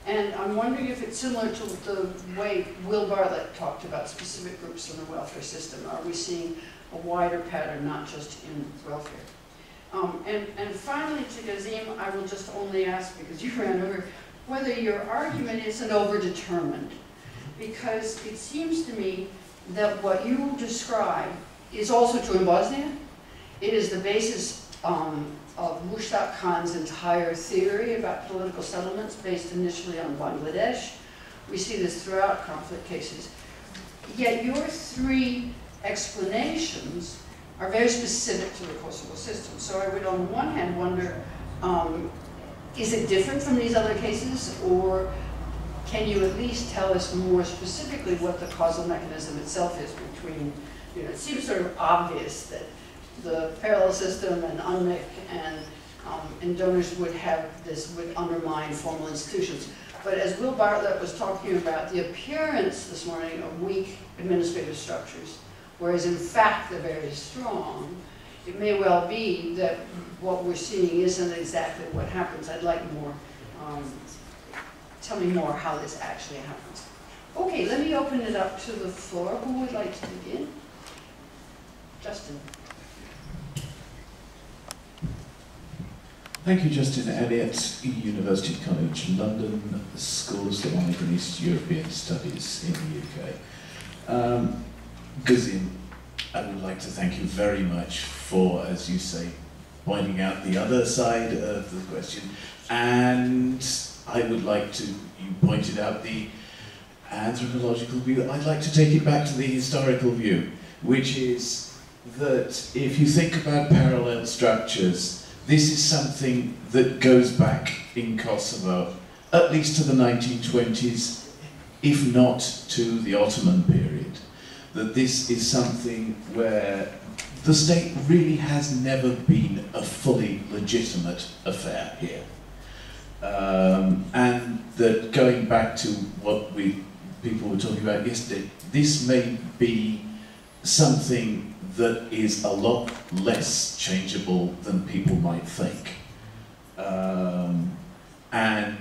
and I'm wondering if it's similar to the way Will Bartlett talked about specific groups in the welfare system. Are we seeing a wider pattern, not just in welfare? And finally, to Gazim, I will just only ask, because you ran over, whether your argument isn't overdetermined. Because it seems to me that what you describe is also true in Bosnia. It is the basis of Mushtaq Khan's entire theory about political settlements, based initially on Bangladesh. We see this throughout conflict cases. Yet your 3 explanations are very specific to the Kosovo system. So I would, on one hand, wonder, is it different from these other cases, or can you at least tell us more specifically what the causal mechanism itself is between, it seems sort of obvious that the parallel system and UNMIC and donors would undermine formal institutions. But as Will Bartlett was talking about, the appearance this morning of weak administrative structures, whereas in fact they're very strong, it may well be that what we're seeing isn't exactly what happens. I'd like more, tell me more how this actually happens. Okay, let me open it up to the floor. Who would like to begin? Justin. Thank you, Justin Elliott, University College London, School of Slavonic and East European Studies in the UK. Gazim, I would like to thank you very much for, as you say, pointing out the other side of the question. And I would like to, you pointed out the anthropological view. I'd like to take it back to the historical view, which is that if you think about parallel structures, this is something that goes back in Kosovo, at least to the 1920s, if not to the Ottoman period. That this is something where the state really has never been a fully legitimate affair here. And that going back to what people were talking about yesterday, this may be something that is a lot less changeable than people might think. And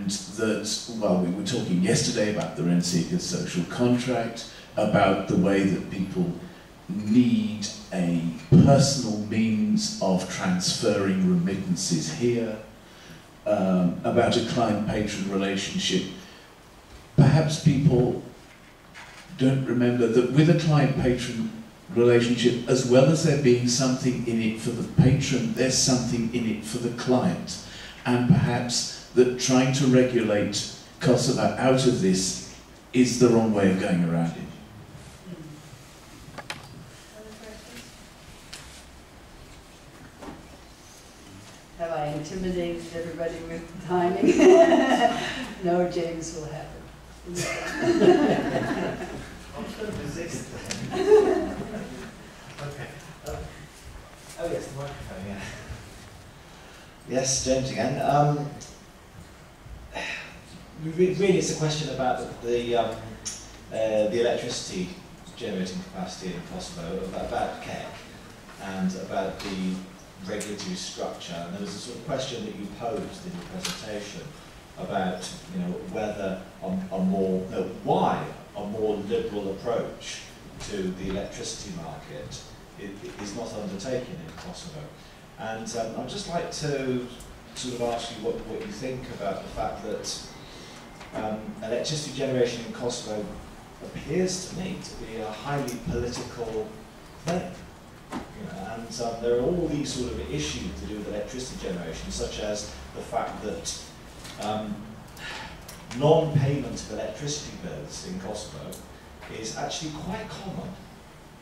that, well, we were talking yesterday about the rent-seeker social contract, about the way that people need a personal means of transferring remittances here, about a client-patron relationship. Perhaps people don't remember that with a client-patron relationship, as well as there being something in it for the patron, there's something in it for the client. And perhaps that trying to regulate Kosovo out of this is the wrong way of going around it. Have I intimidated everybody with timing? No, James will have it. I'm going to resist. Okay. Oh yes, the microphone, yeah. Yes, James again. Really it's a question about the electricity generating capacity in Kosovo, about KEC, and about the regulatory structure. And there was a sort of question that you posed in your presentation about, whether why a more liberal approach to the electricity market is not undertaken in Kosovo. And I'd just like to sort of ask you what you think about the fact that electricity generation in Kosovo appears to me to be a highly political thing. And there are all these sort of issues to do with electricity generation, such as the fact that non-payment of electricity bills in Kosovo is actually quite common.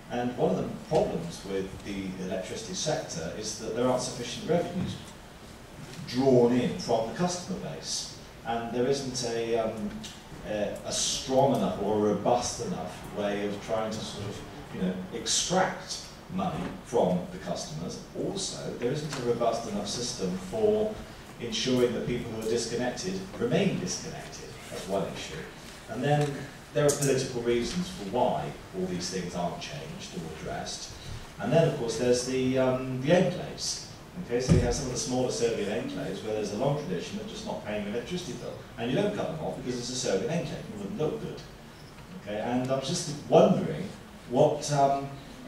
And one of the problems with the electricity sector is that there aren't sufficient revenues drawn in from the customer base. And there isn't a strong enough or robust enough way of trying to sort of, extract money from the customers. Also, there isn't a robust enough system for ensuring that people who are disconnected remain disconnected. That's one issue. And then there are political reasons for why all these things aren't changed or addressed. And then, of course, there's the enclaves. Okay, so you have some of the smaller Serbian enclaves where there's a long tradition of just not paying an electricity bill. And you don't cut them off because it's a Serbian enclave. It wouldn't look good. Okay, and I'm just wondering what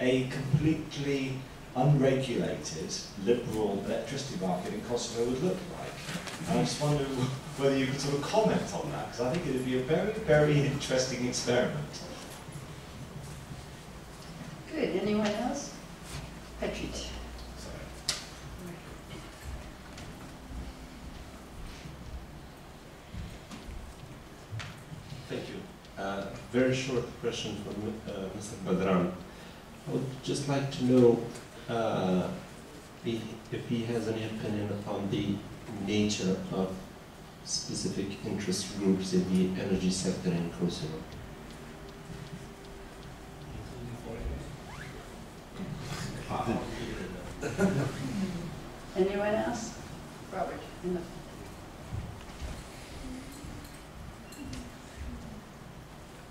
a completely unregulated, liberal electricity market in Kosovo would look like. And I just wonder whether you could sort of comment on that, because I think it would be a very, very interesting experiment. Good. Anyone else? Patrick. Thank you. Very short question from Mr. Badran. I would just like to know if he has any opinion on the nature of specific interest groups in the energy sector in Kosovo. Anyone else? Robert.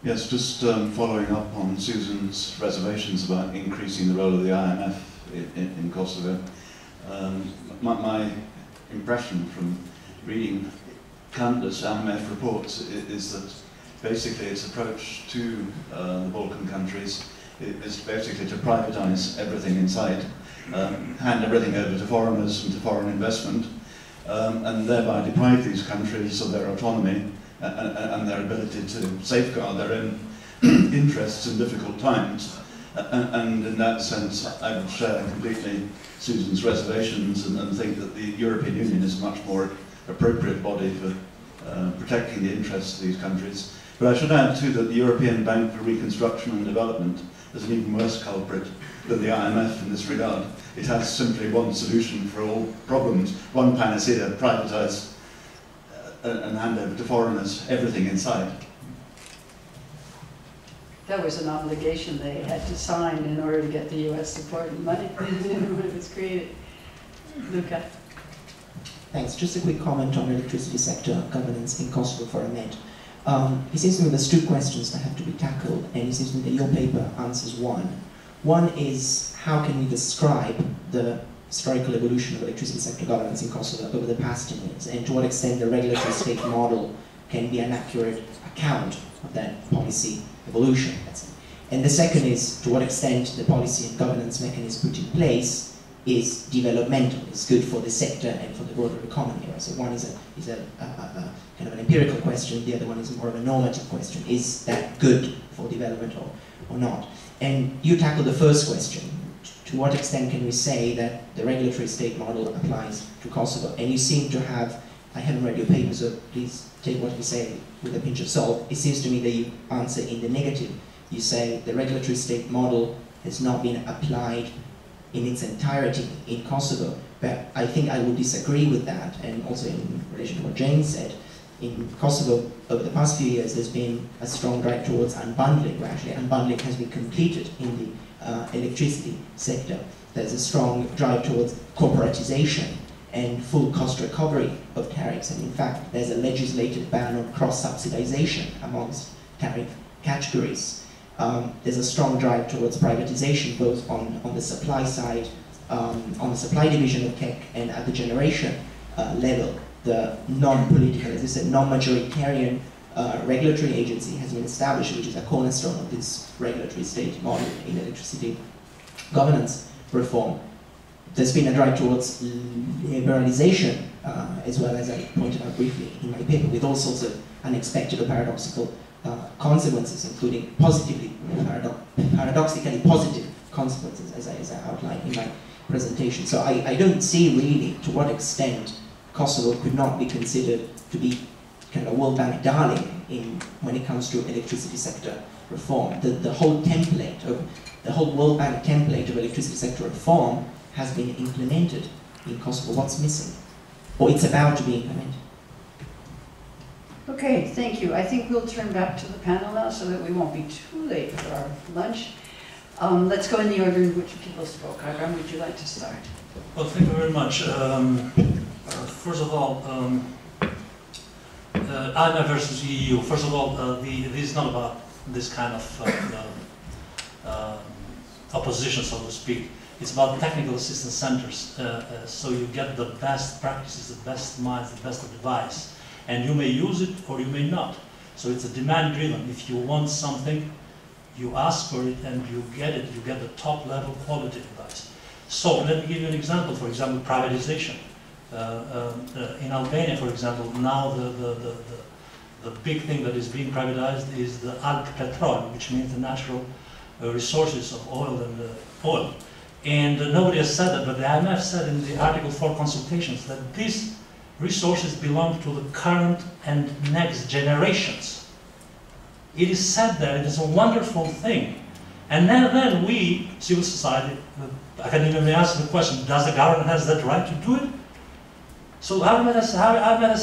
Yes, just following up on Susan's reservations about increasing the role of the IMF in Kosovo. My impression from reading countless IMF reports is that basically its approach to the Balkan countries is basically to privatize everything inside, hand everything over to foreigners and to foreign investment, and thereby deprive these countries of their autonomy and their ability to safeguard their own interests in difficult times. And in that sense, I would share completely Susan's reservations and think that the European Union is a much more appropriate body for protecting the interests of these countries. But I should add too that the European Bank for Reconstruction and Development is an even worse culprit than the IMF in this regard. It has simply one solution for all problems, one panacea: privatise and hand over to foreigners everything inside. That was an obligation they had to sign in order to get the US support and money when it was created. Luca. Thanks. Just a quick comment on electricity sector governance in Kosovo for a minute. It seems to me there's two questions that have to be tackled, and it seems to me that your paper answers one. One is, how can we describe the historical evolution of electricity sector governance in Kosovo over the past 10 years, and to what extent the regulatory state model can be an accurate account of that policy evolution. And the second is, to what extent the policy and governance mechanism put in place is developmental, is good for the sector and for the broader economy. Right? So one is a kind of an empirical question, the other one is more of a normative question. Is that good for development or not? And you tackle the first question. To what extent can we say that the regulatory state model applies to Kosovo? And you seem to have, I haven't read your paper, so please take what we say with a pinch of salt. It seems to me that you answer in the negative. You say the regulatory state model has not been applied in its entirety in Kosovo. But I think I would disagree with that, and also in relation to what Jane said. in Kosovo, over the past few years, there's been a strong drive towards unbundling, where actually unbundling has been completed in the electricity sector. There's a strong drive towards corporatization and full cost recovery of tariffs, and in fact, there's a legislated ban on cross-subsidization amongst tariff categories. There's a strong drive towards privatization, both on the supply side, on the supply division of KEC, and at the generation level. The non-political, as I said, non-majoritarian regulatory agency has been established, which is a cornerstone of this regulatory state model in electricity governance reform. There's been a drive towards liberalization, as well as I pointed out briefly in my paper, with all sorts of unexpected or paradoxical consequences, including paradoxically positive consequences, as I outlined in my presentation. So I don't see really to what extent Kosovo could not be considered to be kind of World Bank darling when it comes to electricity sector reform. The whole template of the whole World Bank template of electricity sector reform has been implemented in Kosovo. What's missing? Or it's about to be implemented. Okay, thank you. I think we'll turn back to the panel now so that we won't be too late for our lunch. Let's go in the order in which people spoke. Hiram, would you like to start? Well, thank you very much. First of all, IMF versus EU. First of all, this is not about this kind of opposition, so to speak. It's about technical assistance centers, so you get the best practices, the best minds, the best advice. And you may use it or you may not. So it's a demand-driven. If you want something, you ask for it and you get it. You get the top-level quality advice. So let me give you an example. For example, privatization. In Albania, for example, now the big thing that is being privatized is the Alp Petrol, which means the natural resources of oil and oil. And nobody has said that, but the IMF said in the Article 4 consultations that these resources belong to the current and next generations. It is said that it is a wonderful thing. And then we, civil society, I can even ask the question, does the government has that right to do it? So IMF has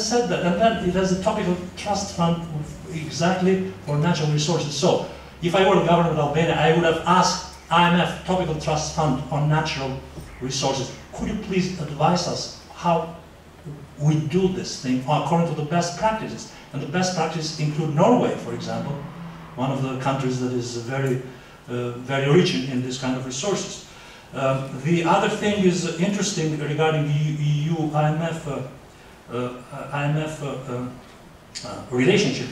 said that, and then it has a topic of trust fund exactly for natural resources. So if I were the government of Albania, I would have asked IMF topical trust fund on natural resources. Could you please advise us how we do this thing according to the best practices? And the best practices include Norway, for example, one of the countries that is very rich in this kind of resources. The other thing is interesting regarding EU-IMF relationship.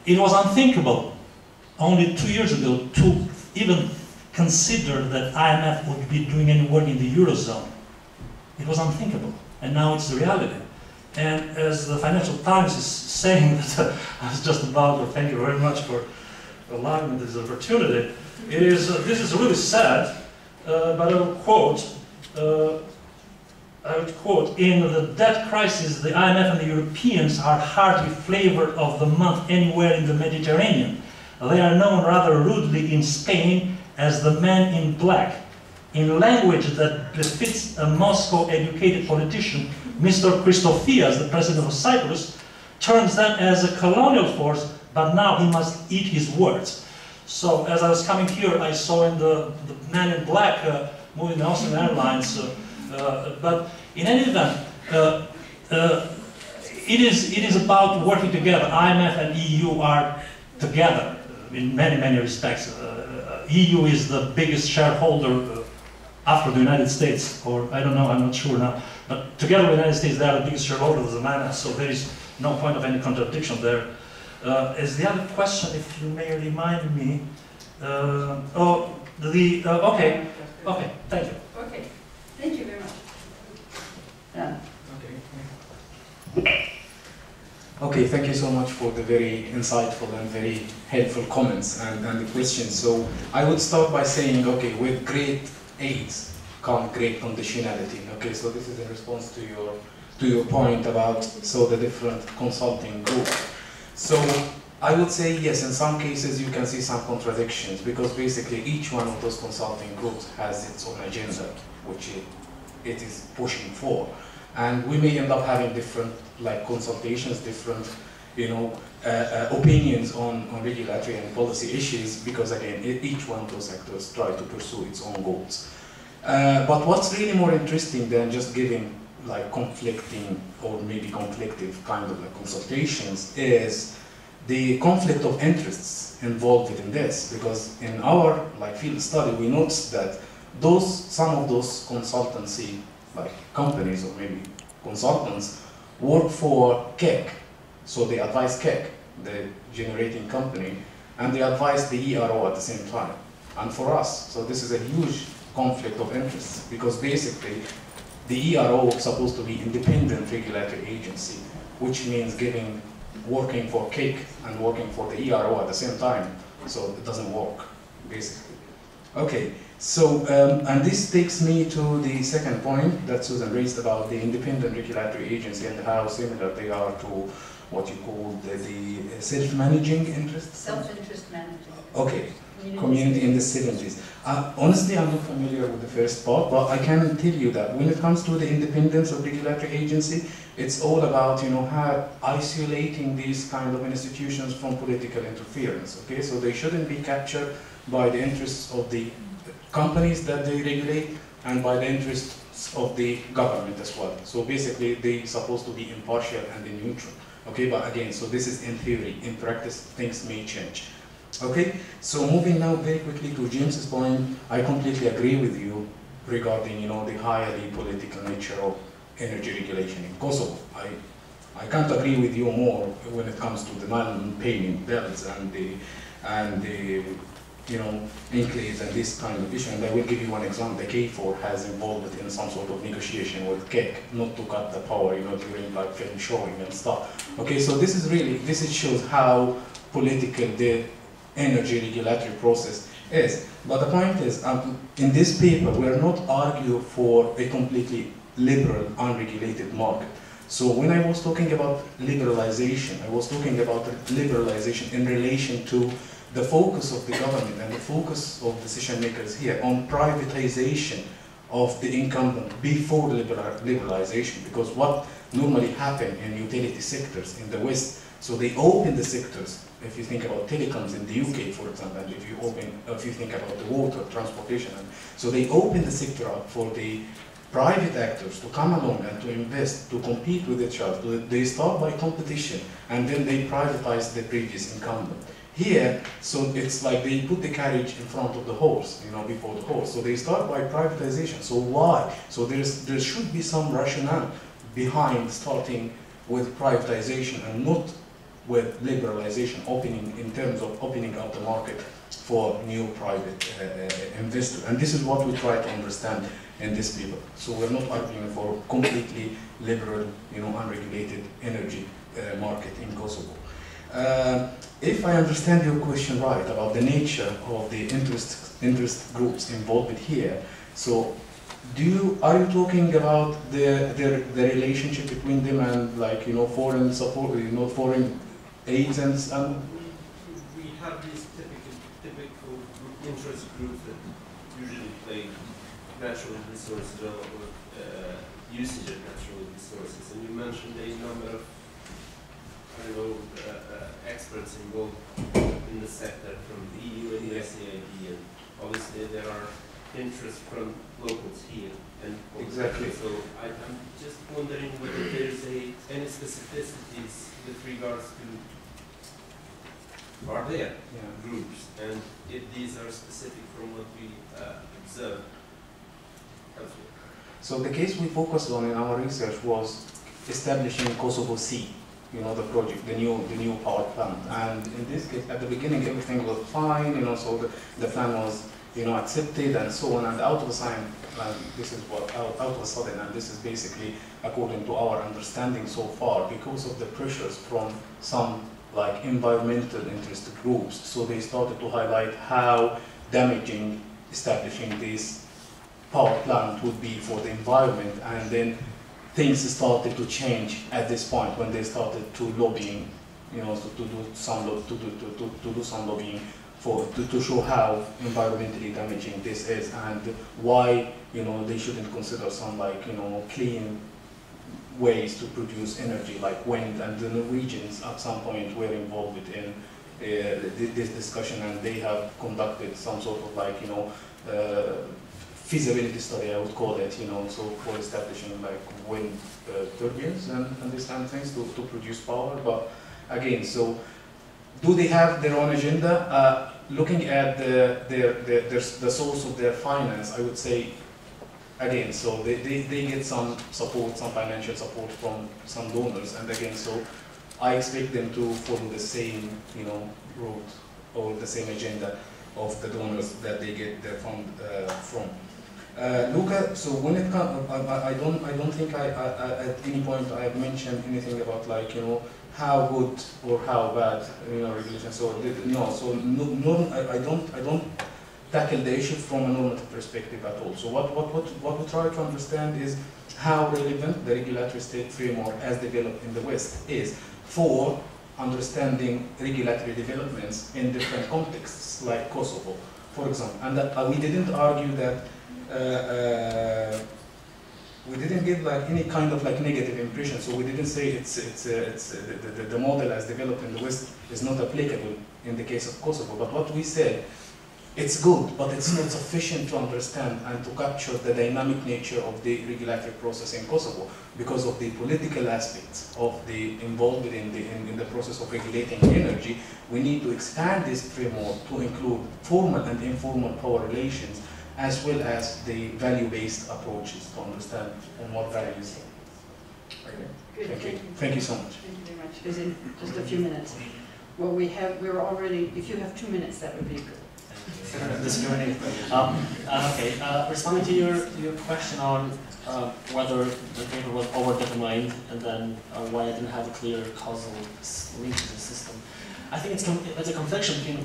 It was unthinkable only 2 years ago to even consider that IMF would be doing any work in the Eurozone. It was unthinkable, and now it's the reality. And as the Financial Times is saying, that I was just about to thank you very much for allowing me this opportunity. It is, this is really sad, but I will quote, in the debt crisis, the IMF and the Europeans are hardly flavor of the month anywhere in the Mediterranean. They are known rather rudely in Spain as the men in black. In language that befits a Moscow-educated politician, Mr. Christofias, the president of Cyprus, terms them as a colonial force, but now he must eat his words. So as I was coming here, I saw in the man in black moving the Austrian Airlines. But in any event, it is about working together. IMF and EU are together in many respects. EU is the biggest shareholder after the United States, or I don't know, I'm not sure now. But together with the United States, they are the biggest shareholders of the IMF, so there is no point of any contradiction there. As the other question, if you may remind me, okay, thank you. Okay, thank you very much. Yeah. Okay, thank you so much for the very insightful and very helpful comments and the questions. So I would start by saying, okay, with great aids come great conditionality. Okay, so this is in response to your point about the different consulting groups. So I would say yes, in some cases you can see some contradictions because basically each one of those consulting groups has its own agenda, which it is pushing for. And we may end up having different like consultations, different opinions on regulatory and policy issues, because again, each one of those sectors try to pursue its own goals. But what's really more interesting than just giving like conflicting or maybe conflictive kind of like consultations is the conflict of interests involved within this, because in our like field study we noticed that some of those consultancy like companies or maybe consultants work for KEC, so they advise KEC, the generating company, and they advise the ERO at the same time. And for us, so this is a huge conflict of interests, because basically the ERO is supposed to be independent regulatory agency, which means working for KEC and working for the ERO at the same time, so it doesn't work, basically. Okay, so, and this takes me to the second point that Susan raised about the independent regulatory agency and how similar they are to what you call the self-managing interests? Self-interest managing. Okay, community in the 70s. Honestly, I'm not familiar with the first part, but I can tell you that when it comes to the independence of regulatory agency, it's all about, how isolating these kind of institutions from political interference, okay? So they shouldn't be captured by the interests of the companies that they regulate and by the interests of the government as well. So basically, they're supposed to be impartial and neutral, okay? But again, so this is in theory. In practice, things may change. Okay, so moving now very quickly to James's point, I completely agree with you regarding, the highly political nature of energy regulation in Kosovo. I can't agree with you more when it comes to the non-paying bills and the enclaves and this kind of issue. And I will give you one example. The KFOR has involved in some sort of negotiation with KEC not to cut the power, during like film showing and stuff. Okay, so this shows how political the energy regulatory process is. But the point is, in this paper, we are not arguing for a completely liberal, unregulated market. So when I was talking about liberalization, I was talking about liberalization in relation to the focus of the government and the focus of decision makers here on privatization of the incumbent before liberalization. Because what normally happens in utility sectors in the West, so they open the sectors. If you think about telecoms in the UK, for example, and if you think about the water, transportation, so they open the sector up for the private actors to come along and to invest, to compete with each other. They start by competition, and then they privatize the previous incumbent. Here, so it's like they put the carriage in front of the horse, before the horse. So they start by privatization. So why? So there should be some rationale behind starting with privatization and not with liberalization, in terms of opening up the market for new private investors. And this is what we try to understand in this paper. So we're not arguing for completely liberal, unregulated energy market in Kosovo. If I understand your question right about the nature of the interest groups involved here, so are you talking about the relationship between them and foreign support, foreign aids and we have these typical interest groups that usually play natural resources or usage of natural resources. And you mentioned a number of experts involved in the sector from the EU and the SAID, and obviously there are interests from locals here. And exactly. So I'm just wondering whether there's any specificities with regards to groups, and if these are specific from what we observe. So the case we focused on in our research was establishing Kosovo C, the project, the new power plant. And in this case, at the beginning, everything was fine, so the plan was, accepted and so on. And out of a sudden, and this is basically according to our understanding so far, because of the pressures from some environmental interest groups. So they started to highlight how damaging establishing this power plant would be for the environment, and then things started to change at this point when they started to lobbying, to do some lobbying to show how environmentally damaging this is and why they shouldn't consider some clean ways to produce energy like wind, and the Norwegians at some point were involved in this discussion, and they have conducted some sort of like, you know, feasibility study, I would call it, you know, so for establishing like wind turbines and these kind of things to produce power. But again, so do they have their own agenda? Looking at the source of their finance, I would say, again, so they get some support, some financial support from some donors, and again, so I expect them to follow the same, you know, route or the same agenda of the donors that they get their fund from. Luca, so when it comes, I don't think at any point I have mentioned anything about like, you know, how good or how bad, you know, regulation. So no, so no, I don't tackle the issue from a normative perspective at all. So what we try to understand is how relevant the regulatory state framework as developed in the West is for understanding regulatory developments in different contexts, like Kosovo, for example. And that we didn't argue that we didn't give like any kind of like negative impression. So we didn't say the model as developed in the West is not applicable in the case of Kosovo. But what we said, it's good, but it's not sufficient to understand and to capture the dynamic nature of the regulatory process in Kosovo because of the political aspects of the involved in the process of regulating energy. We need to expand this framework to include formal and informal power relations, as well as the value-based approaches to understand on what values. Okay. Good, Thank you so much. Thank you very much. Because in just a few minutes. Well, we're already, if you have 2 minutes, that would be good. Okay, responding to your question on whether the paper was overdetermined and then why I didn't have a clear causal link to the system. I think it's a confliction between the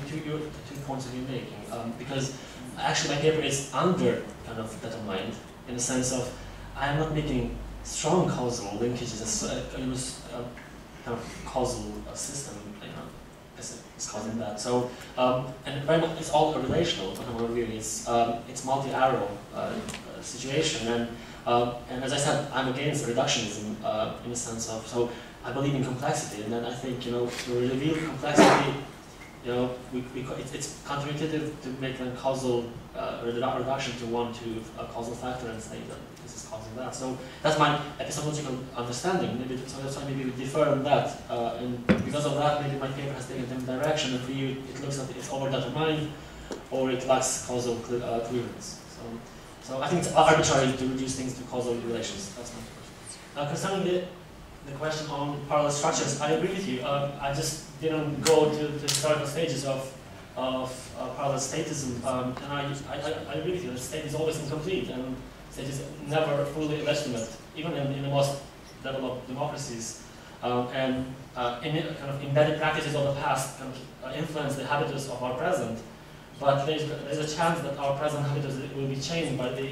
two points that you're making, because actually my paper is under kind of determined in the sense of I am not making strong causal linkages as kind of causal system, you know, is causing that. So and very much it's all relational. Really, it's multi-arrow situation, and as I said, I'm against reductionism in the sense of, so I believe in complexity, and then I think, you know, to reveal complexity, you know, it's counterintuitive to make a causal reduction to a causal factor and say that this is causing that. So that's my epistemological understanding. Maybe so that's why maybe we differ on that, and because of that, maybe my paper has taken a different direction. And for you, it looks like it's overdetermined, or it lacks causal clearance. So I think it's arbitrary to reduce things to causal relations. That's my question. Concerning the question on parallel structures, I agree with you. I just didn't go to the historical stages of parallel statism, and I agree with you. The state is always incomplete, and state is never fully legitimate, even in the most developed democracies. And kind of embedded practices of the past kind of influence the habitus of our present. But there's a chance that our present habitus will be changed by the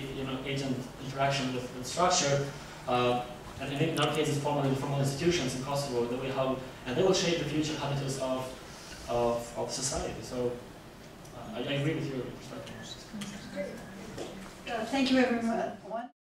agent interaction with structure. And in our case, it's formal and informal institutions in Kosovo, the way how, and they will shape the future habitus of society. So I agree with your perspective. Thank you, everyone.